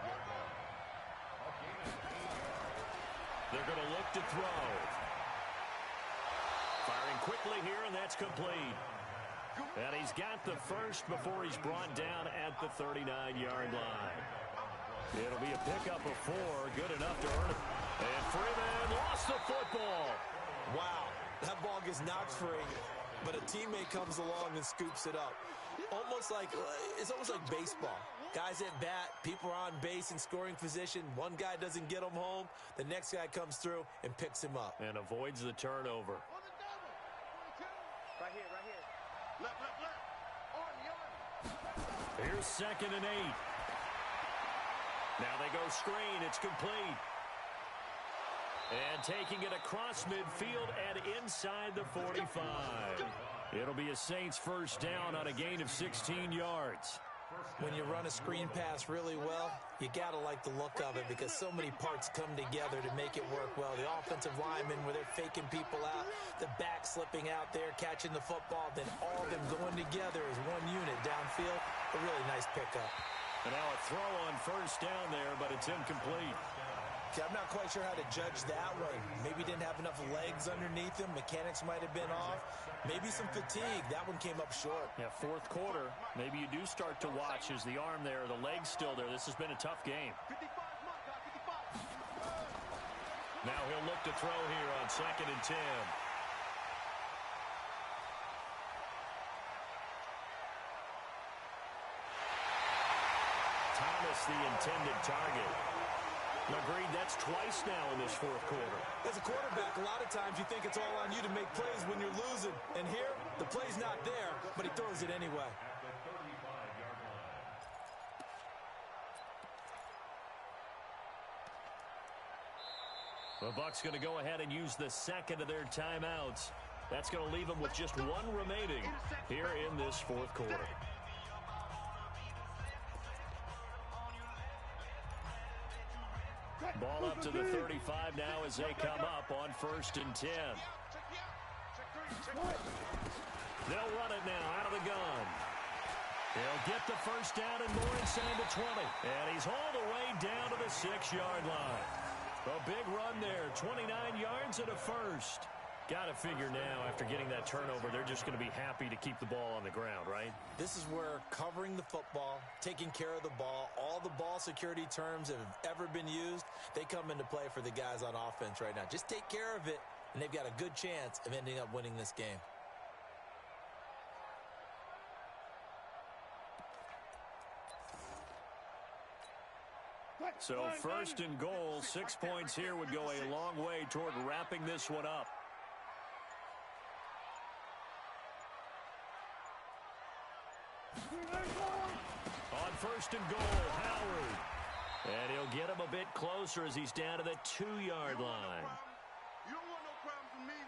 They're going to look to throw. Firing quickly here, and that's complete. And he's got the first before he's brought down at the 39-yard line. It'll be a pickup of 4, good enough to earn it. And Freeman lost the football. Wow, that ball gets knocked free, but a teammate comes along and scoops it up. It's almost like baseball. Guys at bat, people are on base in scoring position. One guy doesn't get him home. The next guy comes through and picks him up. And avoids the turnover. Right here. Left. On. Here's 2nd and 8. Now they go screen. It's complete. And taking it across midfield and inside the 45. It'll be a Saints first down on a gain of 16 yards. When you run a screen pass really well, you got to like the look of it because so many parts come together to make it work well. The offensive linemen, where they're faking people out, the back slipping out there, catching the football, then all of them going together as one unit downfield. A really nice pickup. And now a throw on first down there, but it's incomplete. Okay, I'm not quite sure how to judge that one. Maybe didn't have enough legs underneath him. Mechanics might have been off. Maybe some fatigue. That one came up short. Yeah, 4th quarter. Maybe you do start to watch as the arm there, the leg's still there. This has been a tough game. 55, 55. Now he'll look to throw here on 2nd and 10. Thomas, the intended target. Agreed, that's twice now in this 4th quarter. As a quarterback, a lot of times you think it's all on you to make plays when you're losing. And here, the play's not there, but he throws it anyway. At the 35-yard line. The Bucs going to go ahead and use the 2nd of their timeouts. That's going to leave them with just 1 remaining here in this 4th quarter. Ball up to the 35 now as they come up on 1st and 10. They'll run it now out of the gun. He'll get the first down and more inside the 20. And he's hauled away down to the 6-yard line. A big run there, 29 yards and a first. Got to figure now, after getting that turnover, they're just going to be happy to keep the ball on the ground, right? This is where covering the football, taking care of the ball, all the ball security terms that have ever been used, they come into play for the guys on offense right now. Just take care of it, and they've got a good chance of ending up winning this game. So 1st and goal, 6 points here would go a long way toward wrapping this one up. On 1st and goal, Howard. And he'll get him a bit closer as he's down to the 2-yard line. You don't want no problem from me.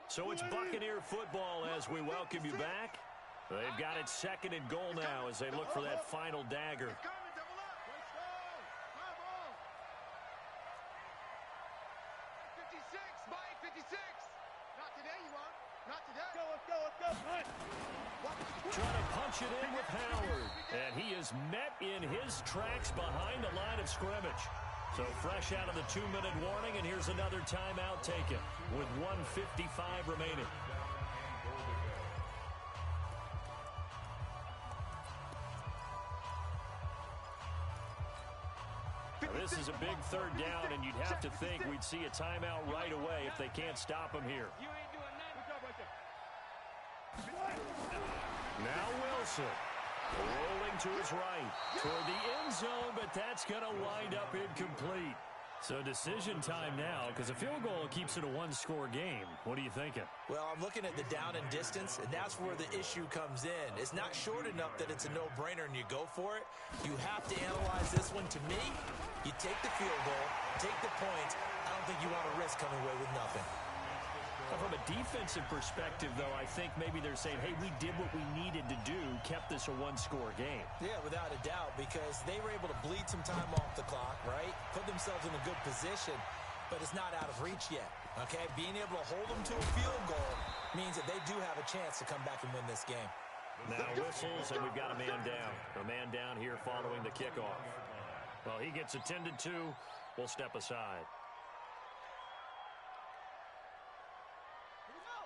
So it's Buccaneer football as we welcome you back. They've got it 2nd and goal now as they look for that final dagger. 56. Not today, you won't. Not today. Let's go. Trying to punch it in with Howard. And he is met in his tracks behind the line of scrimmage. So fresh out of the 2-minute warning, and here's another timeout taken with 1:55 remaining. This is a big 3rd down, and you'd have to think we'd see a timeout right away if they can't stop him here. Now Wilson rolling to his right toward the end zone, but that's going to wind up incomplete. So decision time now, because a field goal keeps it a 1-score game. What are you thinking? Well, I'm looking at the down and distance, and that's where the issue comes in. It's not short enough that it's a no-brainer and you go for it. You have to analyze this one. To me, you take the field goal, take the points. I don't think you want to risk coming away with nothing. From a defensive perspective, though, I think maybe they're saying, hey, we did what we needed to do, kept this a 1-score game. Yeah, without a doubt, because they were able to bleed some time off the clock, right? Put themselves in a good position, but it's not out of reach yet, okay? Being able to hold them to a field goal means that they do have a chance to come back and win this game. Now whistles, and we've got a man down. A man down here following the kickoff. Well, he gets attended to. We'll step aside.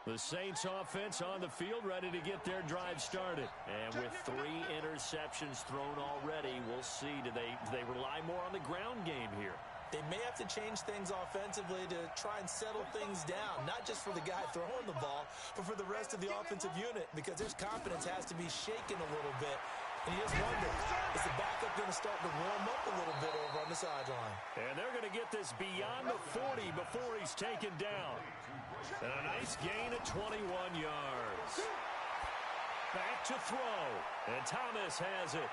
The Saints offense on the field, ready to get their drive started. And with 3 interceptions thrown already, we'll see. Do they rely more on the ground game here? They may have to change things offensively to try and settle things down, not just for the guy throwing the ball, but for the rest of the offensive unit, because their confidence has to be shaken a little bit. And you just wonder, is the backup going to start to warm up a little bit over on the sideline? And they're going to get this beyond the 40 before he's taken down. And a nice gain of 21 yards. Back to throw. And Thomas has it.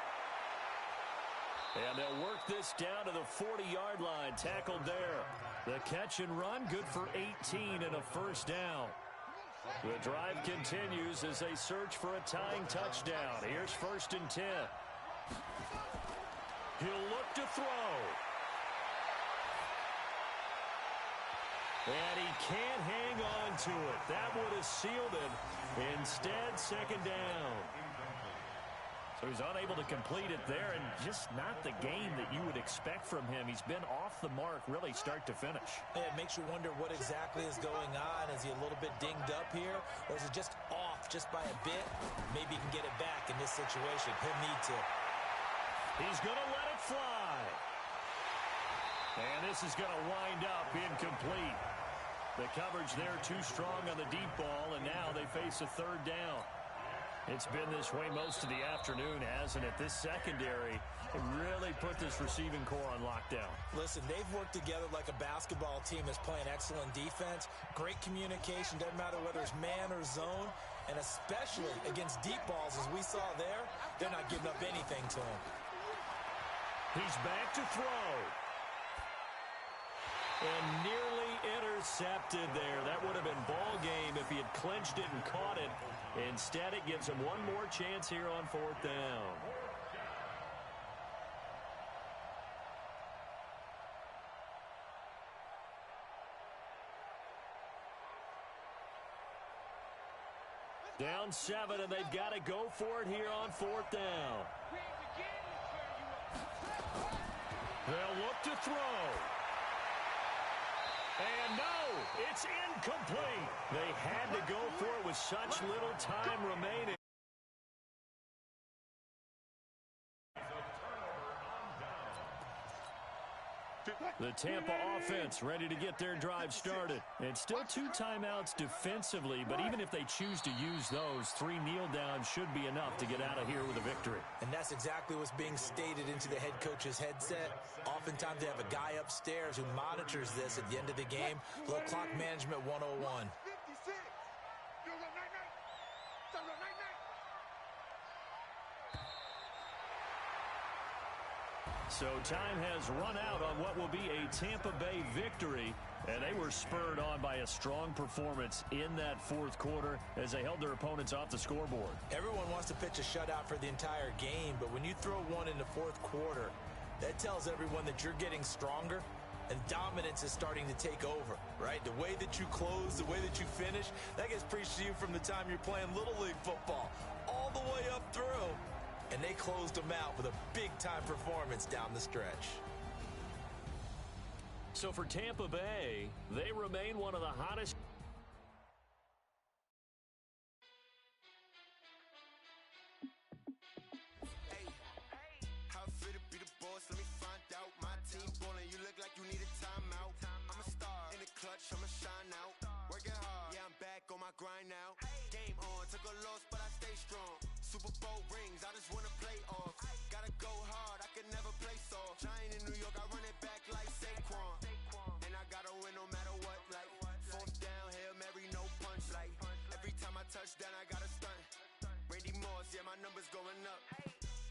And they'll work this down to the 40-yard line. Tackled there. The catch and run, good for 18 and a 1st down. The drive continues as they search for a tying touchdown. Here's 1st and 10. He'll look to throw. And he can't hang on to it. That would have sealed it. Instead, 2nd down. So he's unable to complete it there, and just not the game that you would expect from him. He's been off the mark really start to finish. Yeah, it makes you wonder what exactly is going on. Is he a little bit dinged up here, or is it just off just by a bit? Maybe he can get it back in this situation. He'll need to. He's going to let it fly. And this is going to wind up incomplete. The coverage there too strong on the deep ball, and now they face a 3rd down. It's been this way most of the afternoon, hasn't it? This secondary really put this receiving core on lockdown. Listen, they've worked together like a basketball team that's playing excellent defense. Great communication, doesn't matter whether it's man or zone. And especially against deep balls, as we saw there, they're not giving up anything to him. He's back to throw. And nearly intercepted there. That would have been ball game if he had clinched it and caught it. Instead, it gives him one more chance here on 4th down. Down 7, and they've got to go for it here on 4th down. They'll look to throw. And no, it's incomplete. They had to go for it with such little time remaining. The Tampa offense ready to get their drive started. And still 2 timeouts defensively, but even if they choose to use those, 3 kneel downs should be enough to get out of here with a victory. And that's exactly what's being stated into the head coach's headset. Oftentimes they have a guy upstairs who monitors this at the end of the game. Little clock management 101. So time has run out on what will be a Tampa Bay victory. And they were spurred on by a strong performance in that fourth quarter as they held their opponents off the scoreboard. Everyone wants to pitch a shutout for the entire game, but when you throw one in the fourth quarter, that tells everyone that you're getting stronger and dominance is starting to take over, right? The way that you close, the way that you finish, that gets preached to you from the time you're playing Little League football all the way up through. And they closed them out with a big-time performance down the stretch. So for Tampa Bay, they remain one of the hottest. Hey, how fit to be the boss? Let me find out. My team ballin', you look like you need a timeout. I'm a star in the clutch, I'ma shine out. Working hard, yeah, I'm back on my grind now. Game on, took a loss, but I stay strong. Super Bowl rings, I just wanna play off. Gotta go hard, I can never play soft. Giant in New York, I run it back like Saquon. And I gotta win no matter what, like fourth down, Hail Mary, no punch. Like every time I touch down, I gotta stunt. Randy Moss, yeah, my numbers going up.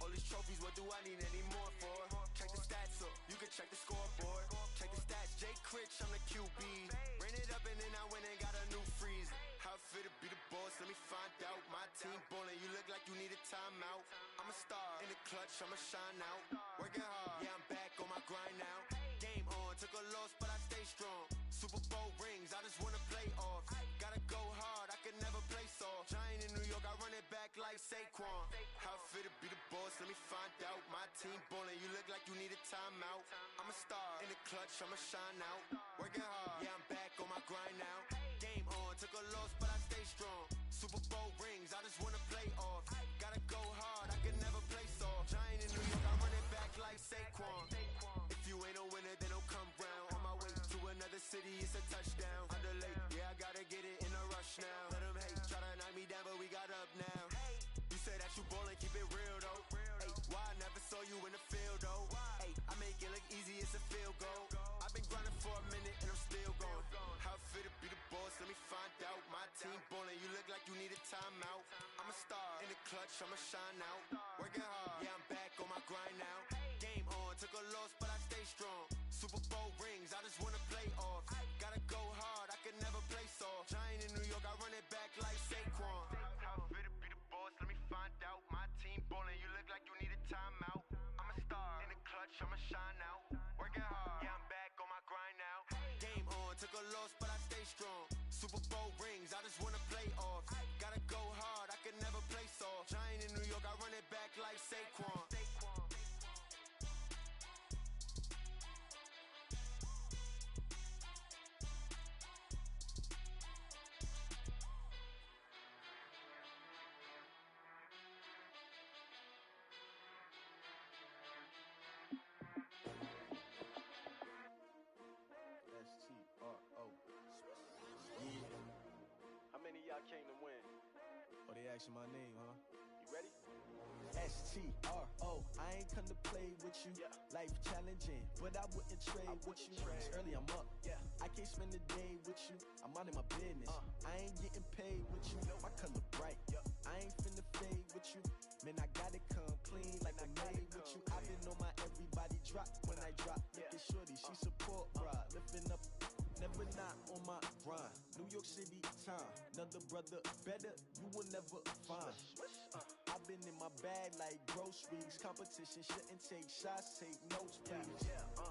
All these trophies, what do I need any more for? Check the stats up, you can check the scoreboard. Check the stats, Jay Critch, I'm the QB. Ran it up and then I went and got a new freeze. How fit to be the boss, let me find out. My team ballin', you look like you need a timeout. I'm a star in the clutch, I'ma shine out. Working hard, yeah, I'm back on my grind now. Game on, took a loss, but I stay strong. Super Bowl rings, I just wanna play off. Gotta go hard, I can never play soft. Giant in New York, I run it back like Saquon. How fit to be the boss, let me find out. My team ballin', you look like you need a timeout. I'm a star in the clutch, I'ma shine out. Working hard, yeah, I'm back on my grind now. Game on, took a loss, but I stay strong. Super Bowl rings, I just wanna play off. Gotta go hard, I can never play soft. Giant in New York, I run it back like Saquon. If you ain't a winner, then don't come round. On my way to another city, it's a touchdown. Underlay, yeah, I gotta get it in a rush now. Let them hate, try to knock me down, but we got up now. You say that you ballin', keep it real though. Hey, why I never saw you in the field though? Hey, I make it look easy, it's a field goal. I've been grinding for a minute and I'm still going. How fit to be the boss, let me find out. My team ballin', you look like you need a timeout. I'm a star in the clutch, I'ma shine out. Working hard, yeah, I'm back on my grind now. Game on, took a loss, but I stay strong. Super Bowl rings, I just wanna play off. Gotta go hard, I can never play soft. Giant in New York, I run it back like Saquon. How fit to be the boss, let me find out. My team ballin', you look like you need a timeout. I'm a star in the clutch, I'ma shine out. Working hard, yeah, I'm back on my grind now. Game on, took a loss, but I stay strong. Super Bowl rings, I just wanna play off. Gotta go hard, I can never play soft. Giant in New York, I run it back like Saquon. How many of y'all came to win? Oh, they asking my name, huh? You ready? STRO, I ain't come to play with you. Yeah. Life challenging, but I wouldn't trade with you. It's early, I'm up. Yeah. I can't spend the day with you. I'm out of my business. I ain't getting paid with you. My color bright. I ain't finna fade with you. Man, I gotta come clean like I made with you. I've been on my everybody drop when I drop. Look at shorty, she support ride. Lifting up, never not on my grind. New York City time. Another brother better, you will never find. I've been in my bag like groceries. Competition shouldn't take shots, take notes, please.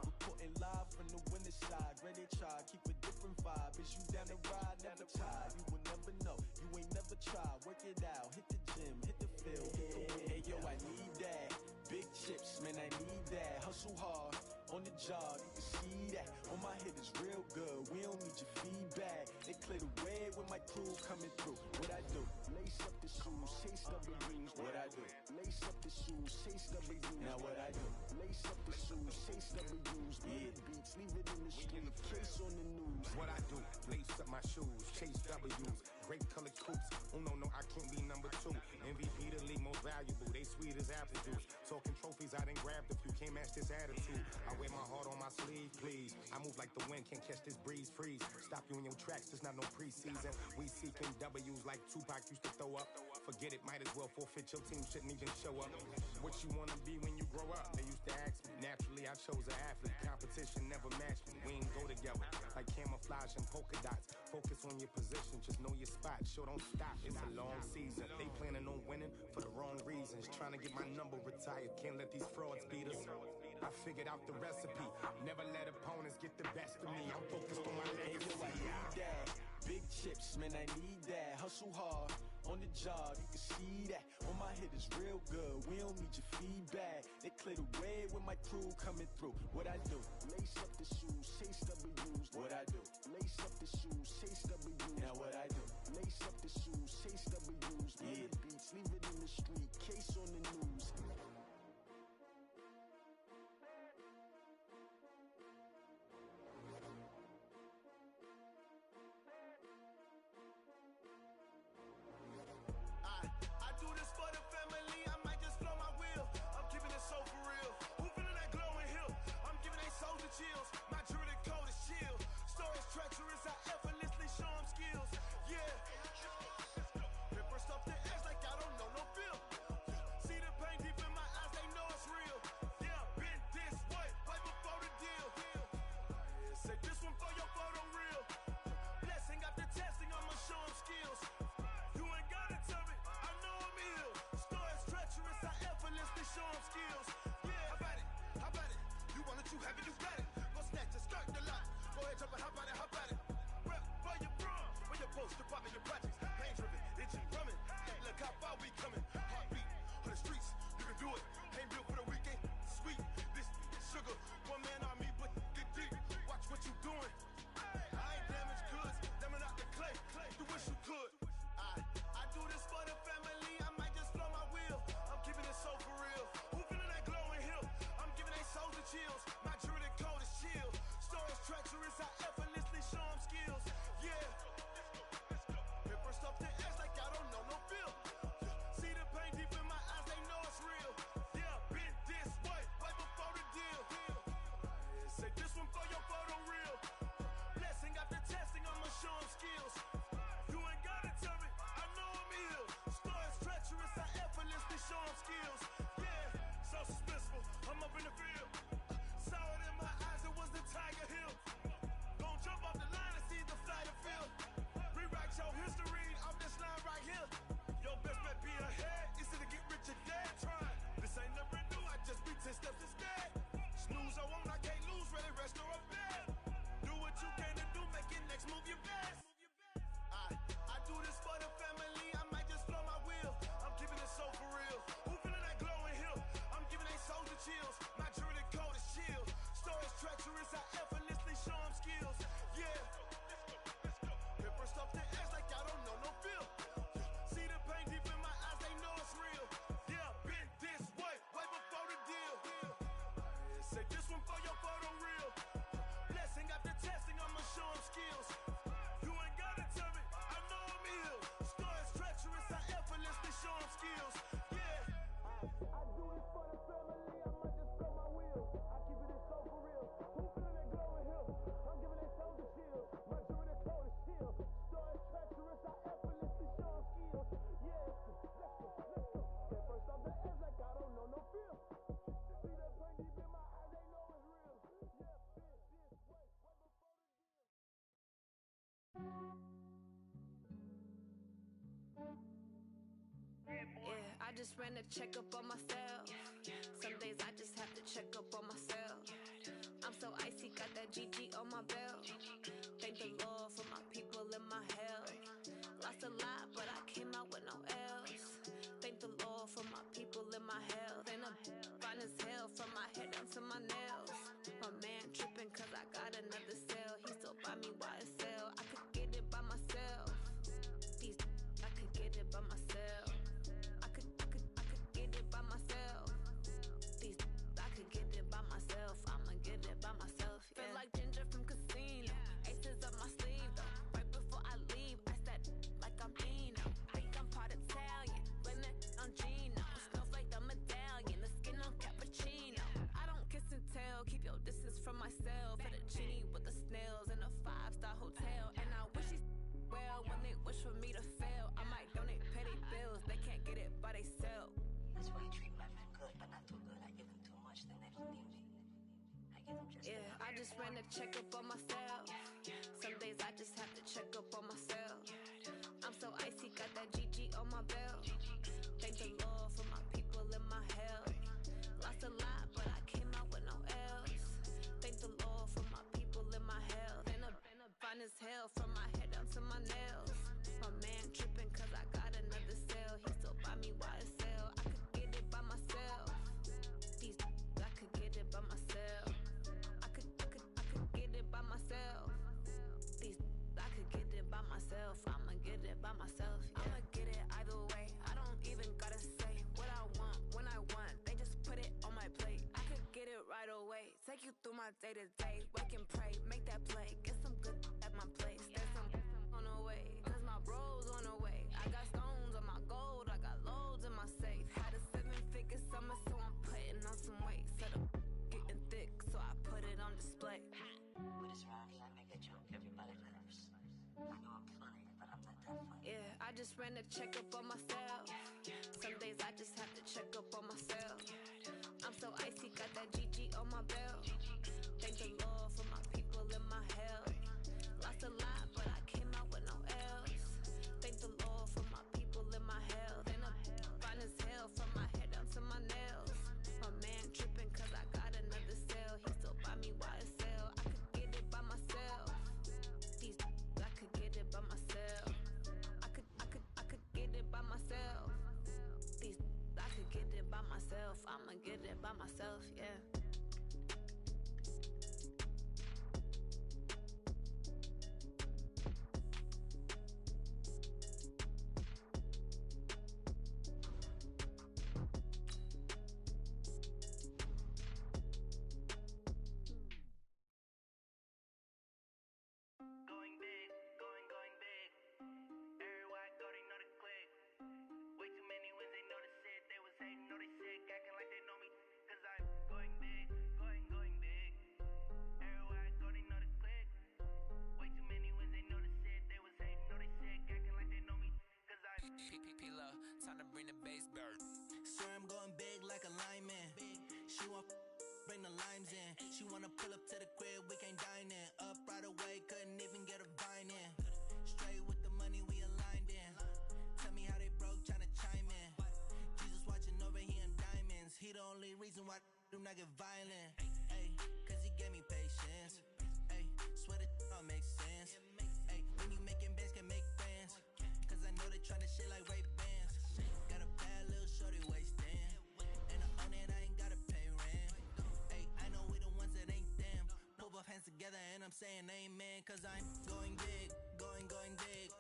Reporting live from the winner side. Ready to try, keep a different vibe. Is you down the ride, never tired. You will never know, you ain't never tried. Work it out, hit the gym, hit the field. Hey yo, I need that. Big chips, man, I need that. Hustle hard, on the job, you can see that. On my head is real good, we don't need your feedback. They clear the way with my crew coming through. What I do? Lace up the shoes, chase W's. What I do? Lace up the shoes, chase W's. Now what I do? Lace up the shoes, chase W's. Beat beats, leave it in the street, case on the news. What I do, lace up my shoes, chase W's, great colored coops. Oh no, I can't be number two. MVP the league most valuable, they sweet as apple juice. Talking trophies, I done grabbed a few. Can't match this attitude. I wear my heart on my sleeve, please. I move like the wind, can't catch this breeze, freeze. Stop you in your tracks, there's not no preseason. We seeking W's like Tupac used to throw up. Forget it, might as well forfeit. Your team shouldn't even show up. What you wanna be when you grow up? They used to ask me. Naturally, I chose an athlete. Competition never matched me. We ain't go together like camouflage and polka dots. Focus on your position, just know your spot. Sure, don't stop. It's a long season. They planning on winning for the wrong reasons. Trying to get my number retired. Can't let these frauds beat us. I figured out the recipe. Never let opponents get the best of me. I'm focused on my legacy. I need that. Big chips, man, I need that. Hustle hard on the job, you can see that. On my hit is real good. We don't need your feedback. They clear the way with my crew coming through. What I do? Lace up the shoes, chase W's. What I do? Lace up the shoes, chase W's. Now what I do? Lace up the shoes, chase W's. Yeah, beats, leave it in the street. Case on the news. I do this for the family, I might just blow my wheel. I'm keeping it so for real. Who feeling that glowing hill? I'm giving they soldier chills. My jewelry code is chill. Stories treacherous, I effortlessly show them skills. Yeah. Ripper stuff the edge like I don't know no feel. See the pain deep in my eyes, they know it's real. Yeah, been this way, right before the deal. Say this one for your photo reel. Blessing after testing, I'ma show them skills. You ain't gotta tell me, I know I'm ill. Stories treacherous, I effortlessly show them skills. Yeah, how about it? How about it? You want it, you have it, you got it. Go snatch it, skirt the lot. Go ahead, jump it, how about it? How about it? Rep where you from? Where you post, department, your projects. Pain driven, itchy, drumming. Look how far we coming. Heartbeat on the streets, you can do it. Ain't built for the weekend. Sweet, this sugar. One man army, but get deep. Watch what you doing. I ain't damaged goods, damn out the clay. You wish you could. I do this for the family, I might just blow my wheel. I'm keeping it so for real. Who feeling that glowing hill? I'm giving they soldier chills. My jewelry code is chill. Stories treacherous, I effortlessly show them skills. Yeah. Ripper stuff the edge like I don't know no feel. See the pain deep in my eyes, they know it's real. Yeah, been this way, right before the deal. Say this one for your photo reel. Blessing after testing, I'ma show them skills. You ain't gotta tell me, I know I'm ill. Stories treacherous, I effortlessly show them skills. Yeah, so suspenseful, I'm up in the field. Saw it in my eyes, it was the Tiger Hill. Gon' jump off the line and see the flight of field. Rewrite your history off this line right here. Your best bet be ahead, easy to get rich or dead. Trying, this ain't never new, I just be 10 steps instead. Snooze I won't, I can't lose, ready, rest or up bed. Do what you can to do, make it next move your best. I do this for the family, I might just blow my wheel. I'm keeping it so for real. Who feeling that glowing hill? I'm giving they soldier chills. My jewelry code is chill. Stories treacherous, I effortlessly show them skills. Yeah. Ripper stuff the edge like I don't know no feel. See the pain deep in my eyes, they know it's real. Yeah, been this way, right before the deal. Say this one for your photo reel. Blessing after testing, I'ma show them skills. You ain't gotta tell me, I know I'm ill. Stories treacherous, I effortlessly show them skills. Yeah. I do this for the family, I might just blow my wheel. I keep it so for real. Who feeling that glowing hill? I'm giving they soldier shield. My jewelry code is chill. Stories treacherous, I effortlessly show them skills. Yeah, let's go. Get first off the edge like I don't know no feel. See that pain deep in my eyes, they know it's real. Yeah, been this way, right before the deal. Yeah, I just ran a checkup on myself. Some days I just have to check up on myself. I'm so icy, got that GG on my belt. Thank the Lord for my people and my health. Lost a lot, but I came out with no L's. Thank the Lord for my people and my health. And I'm fine as hell from my head down to my nails. My man tripping cause I got another cell. He still buy me YSL. I could get it by myself. These I could get it by myself. I could get it by myself. These I could get it by myself. I'ma get it by myself. Yeah. Feel like Ginger from Casino. just ran a checkup on myself. Some days I just have to check up on myself. I'm so icy, got that GG on my belt. Thank the Lord for my people and my health. Lost a lot, but I came out with no L's. Thank the Lord for my people and my health. And a fine as hell from my head down to my nails. My man tripping cause I got another cell. He still buy me YSL. I could get it by myself. These I could get it by myself. I could get it by myself. These I could get it by myself. I'ma get it by myself. Yeah. I'ma get it either way. I don't even gotta say what I want when I want. They just put it on my plate. I could get it right away. Take you through my day to day. Wake and pray, make that play. Get some good at my place. There's some on the way. Cause my bros on the way. I got stones on my gold. I got loads in my safe. Had a 7-figure summer, so I'm putting on some weight. Set up getting thick, so I put it on display. What is wrong? I make a joke everybody laughs. I know I'm funny, but I'm not that funny. Yeah, I just ran a checkup on myself. Some days I just have to check up on myself. I'm so icy, got that GG on my belt. Thank the Lord for my people and my health. Lost a lot, but I came out with no L's. Thank the Lord for my people and my health. And I'm fine as hell from my head down to my nails. My man tripping cause I got another cell. He still buy me YSL. I could get it by myself. These I could get it by myself. I could get it by myself. These I could get it by myself. I'ma get it by myself, yeah. Going big, going big. Everywhere I go, they know the click. Way too many wins, they know the shit. They was hating, know they sick, acting like they know me. Cause I'm going big, going big. Everywhere I go, they know the click. Way too many wins, they know the shit. They was hating, know they sick, acting like they know me. Cause I'm P-P-P-Love, time to bring the bass bird. Sir, I'm going big like a lineman. She want bring the limes in. She wanna pull up to the crib, we can't dine in. Up right away, couldn't even get a vine in. Straight with the money, we aligned in. Tell me how they broke, tryna chime in. Jesus watching over, he in diamonds. He the only reason why do not get violent. Ayy, cause he gave me patience. Ayy, swear that all makes sense. Ayy, when you making bands, can make friends. Cause I know they tryna shit like Ray-Bans. Got a bad little shorty wasting. And I own it, I ain't gotta pay rent. Ayy, I know we the ones that ain't them. Pull both hands together and I'm saying amen. Cause I'm going big, going big.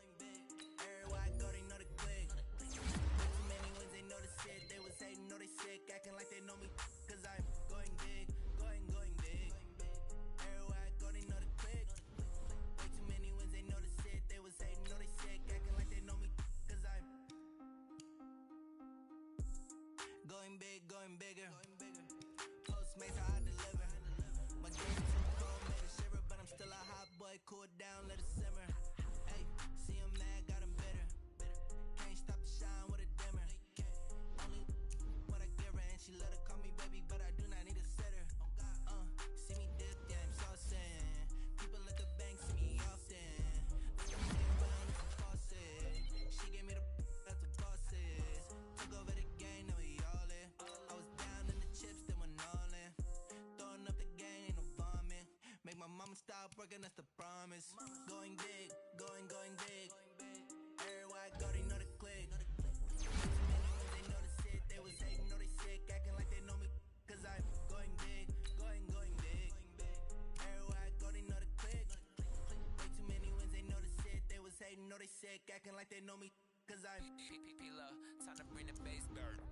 Everywhere I go, they know the click. Way too many wins, they know the shit. They was hating, know they sick, acting like they know me. Cause I'm going big, going big. Everywhere I go, they know the click. Way too many wins, they know the shit. They was hating, know they sick, acting like they know me. Cause I'm going big, going bigger. Postmates, how I deliver. My game too cold, made it shiver, but I'm still a hot boy. Cool it down, let it simmer. Hey, see him mad, got him bitter. Can't stop the shine with a dimmer. Only what I give her, and she let her call me baby, but I do not need a sitter. See me dip, yeah, I'm saucing. People at the bank see me often. Look at me around, it's a faucet. She gave me the that's the bosses. Took over the game, now we all in. I was down in the chips, then went all in. Throwing up the game, ain't no vomit. Make my mama stop working, that's the promise. Going big, going big. Everywhere I go, they know the click. Too many ones, they know the shit. They was hating, know they sick, acting like they know me. Cause I'm going big, going big. Everywhere I go, they know the click. Way too many wins, they know the shit. They was hating, know they sick, acting like they know me. Cause I'm P-P-P-Love, time to bring the bass bird.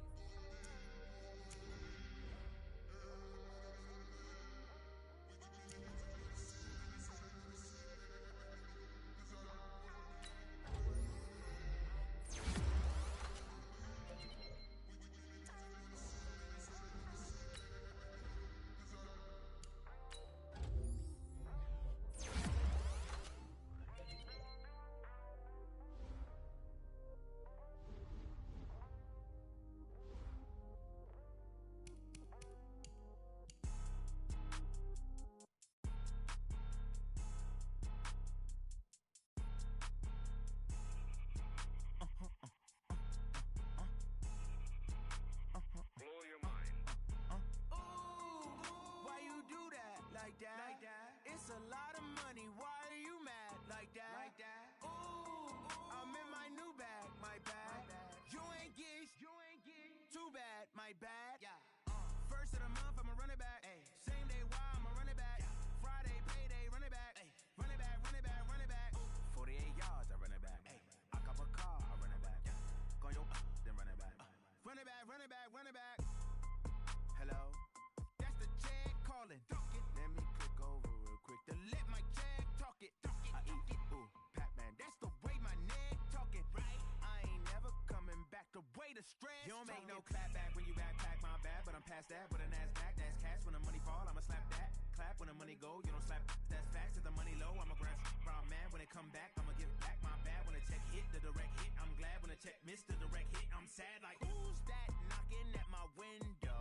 come back, I'ma give back my bad. When a check hit, the direct hit, I'm glad. When a check missed the direct hit, I'm sad. Like, who's that knocking at my window?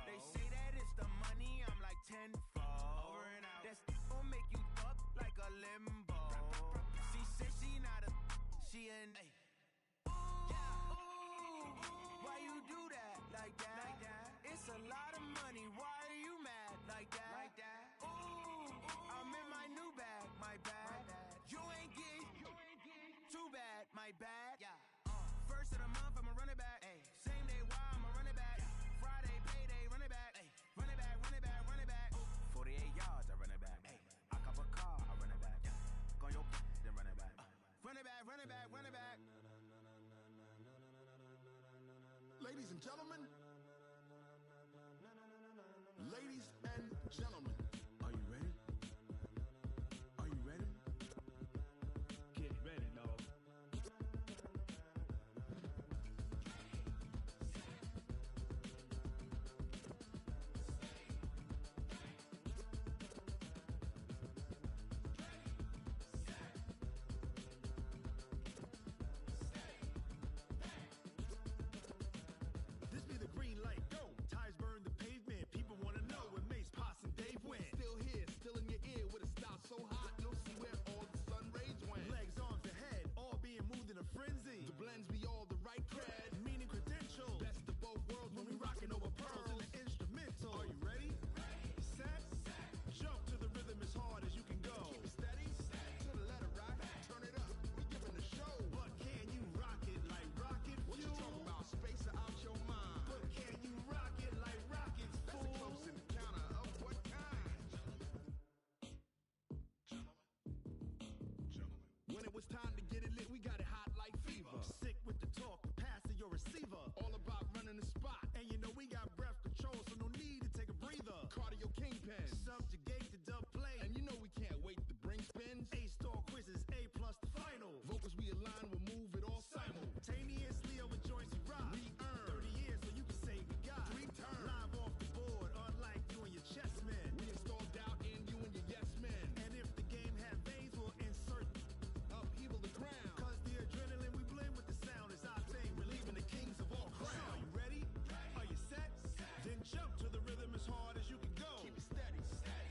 They say that it's the money, I'm like tenfold. Over and out. That's gon' make you fuck like a limbo. She said she not a, she an A. Why you do that like that? It's a lot of money, why are you mad like that? Ooh, I'm in my new bag, my bad. You ain't getting too bad, my bad. First of the month, I'ma run it back. Same day, why I'ma run it back. Friday, payday, run it back. Run it back, run it back, run it back. 48 yards, I run it back. I cop a car, I run it back. Go on your then run it back. Run it back, run it back, run it back. Ladies and gentlemen, ladies and gentlemen, are you ready? Are you ready? Get ready, dog. This be the green light, go. Ties burn the pavement. People wanna know when Mace, Poss, and Dave win. Still here, still in your ear with a style so hot, you'll see where all the sun rays went. Legs, arms, ahead, all being moved in a frenzy. The blends be all the right cred, meaning credentials. best of both worlds when we rockin' over pearls in the instrumental. Are you ready? Set, jump to the rhythm as hard as you can go. Keep it steady, to the letter right, turn it up, we giving the show. But can you rock it like rocket fuel? What you talking about, space or out your mind? But can you rock it like rockets, That's a close encounter of what kind? When it was time to get it lit, we got it hot like fever. Sick with the talk, pass to your receiver. All about running the spot, And you know we got breath control, so no need to take a breather. cardio kingpin. Subjugate the dub play. And you know we can't wait to bring spins. A-star quizzes, A+ the final. Vocals we align, we'll move it all Simultaneously over joints we rock. We earn 30 years so you can say we got 3 turns. live off the board, unlike you and your chess men. We install doubt in you and your yes men. And if the game had veins, we'll insert Upheaval the ground. Cause the adrenaline we blend with the sound is our thing. Relieving the kings of all So are crown. you ready? Are you set? Then jump to the rhythm as hard as you can go. Keep it steady.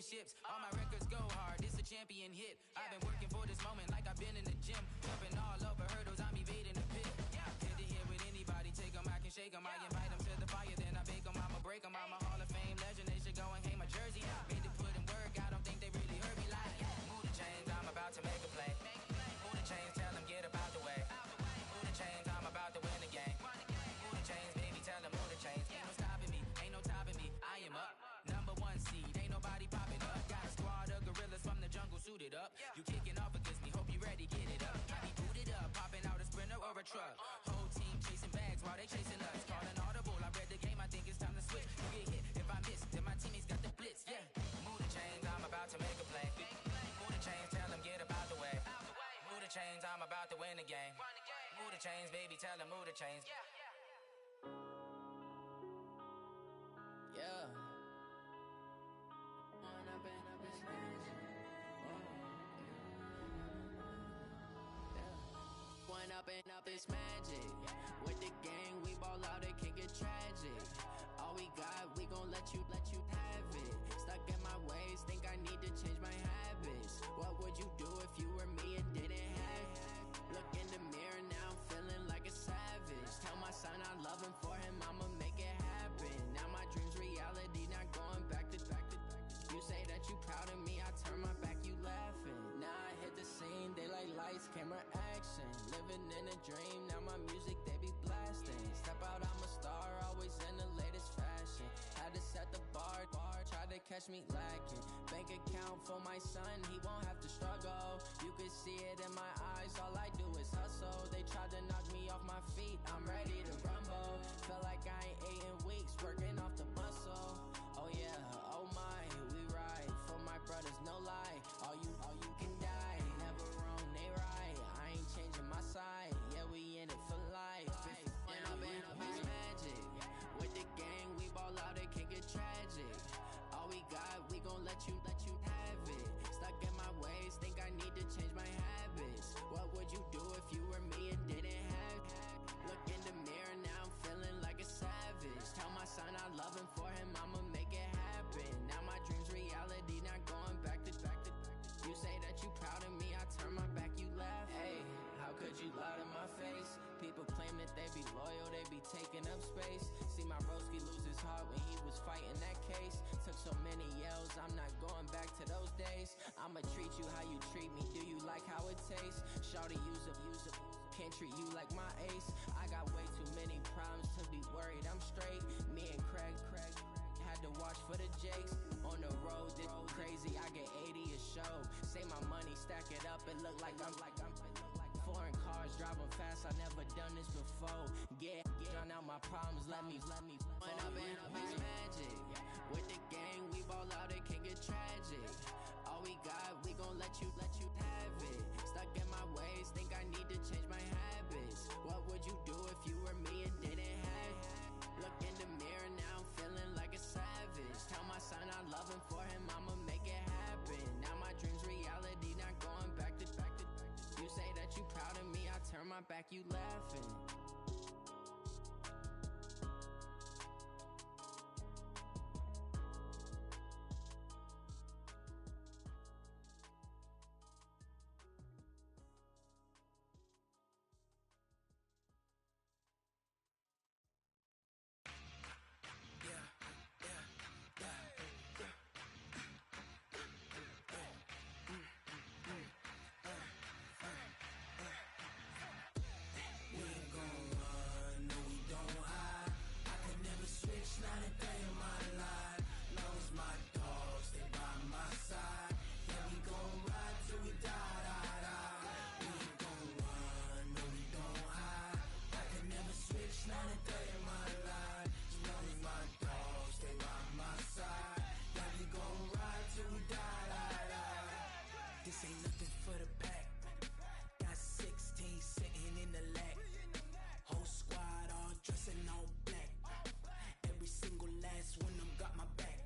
championships. All my records go hard, this a champion hit. I've been working for this moment like I've been in the gym. Jumping all over hurdles, I'm evading the pit. Head to head with anybody, take them, I can shake them. I invite them to the fire, then I bake them, I'ma break them. I'm a Hall of Fame legend, they should go and hang my jersey. Made to put in work, I don't think they really heard me like. Move the chains, I'm about to make a play. Move the chains, tell them get up out the way. Move the chains, I'm about to win the game. Move the chains, baby, tell them move the chains. Ain't no stopping me, ain't no topping me. I am up, number one seed, ain't nobody popping up. Got a squad of gorillas from the jungle suited up. You kicking off against me, hope you ready, get it up. I be booted up, popping out a sprinter or a truck. Whole team chasing bags while they chasing us. Calling audible, I read the game, I think it's time to switch. You get hit if I miss, then my teammates got the blitz. Yeah, move the chains, I'm about to make a play. Move the chains, tell them get up out the way. Move the chains, I'm about to win the game. Move the chains, baby, tell them move the chains. Yeah. One up and up, it's magic. With the gang, we ball out, it can get tragic. All we got, we gon' let you have it. Stuck in my ways, think I need to change my habits. What would you do if you were me and didn't have it? Look in the mirror, now I'm feeling like a savage. Tell my son I love him, for him I'ma make it happen. Now my dream's reality, not going back to. You say that you proud of me, I turn my back, you laughing. Now I hit the scene, they like lights, camera, action. Living in a dream, now my music, they be blasting. Step out, I'm a star, always in the latest fashion. Had to set the bar, tried to catch me lacking. Bank account for my son, he won't have to struggle. You can see it in my eyes, all I do is hustle. They tried to knock me off my feet, I'm ready to rumble. Felt like I ain't ate in weeks, working off the muscle. Oh yeah, oh my, we ride for my brothers, no lie. All you can die, never wrong, they right. I ain't changing my side, yeah, we in it for life. And up and up is magic. With the gang, we ball out, it can get tragic. All we got, we gon' let you have it. Stuck in my ways, think I need to change my habits. What would you do if you were me and didn't have it? Look in the mirror, now I'm feeling like a savage. Tell my son I love him, for him I'ma make it happen. Now my dream's reality, not going back to. You say that you proud of me, I turn my back, you laugh. Hey, how could you lie to my face? People claim that they be loyal, they be taking up space. See my broski lose his heart when he was fighting that case. Took so many yells, I'm not going back to those days. I'ma treat you how you treat me, do you like how it tastes? Shawty, use up, can't treat you like my ace. I got way too many problems to be worried, I'm straight. Me and Craig had to watch for the Jakes. On the road, this crazy, I get 80 a show. Say my money, stack it up, it look like I'm foreign cars, driving fast, I never done this before. Get drown out my problems, let me One up and up is magic. With the gang, we ball out, it can get tragic. All we got, we gon' let you have it. Stuck in my ways, think I need to change my habits. What would you do if you were me and didn't have it? Look in the mirror, now I'm feeling like a savage. Tell my son I love him, for him I'ma make it happen. Now my dream's reality, not going back to. You say that you proud of me, I turn my back, you laughing. This ain't nothing for the pack. Got 16 sitting in the lag. Whole squad all dressing all black. Every single last one of them got my back.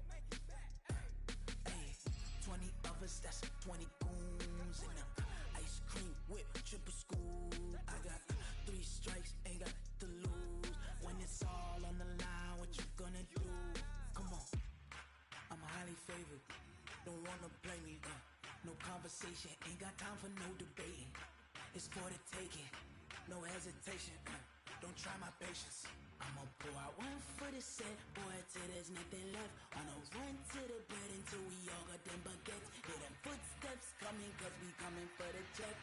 Hey, 20 of us, that's 20 goons in the ice cream whip, triple school. I got 3 strikes, ain't got to lose. When it's all on the line, what you gonna do? Come on, I'm highly favored. don't wanna play me, no conversation, ain't got time for no debating. It's for the taking, no hesitation, don't try my patience. I'ma pour out one for the set, boy, till there's nothing left. On a run to the bed until we all got them baguettes. Hear them footsteps coming, cause we coming for the check.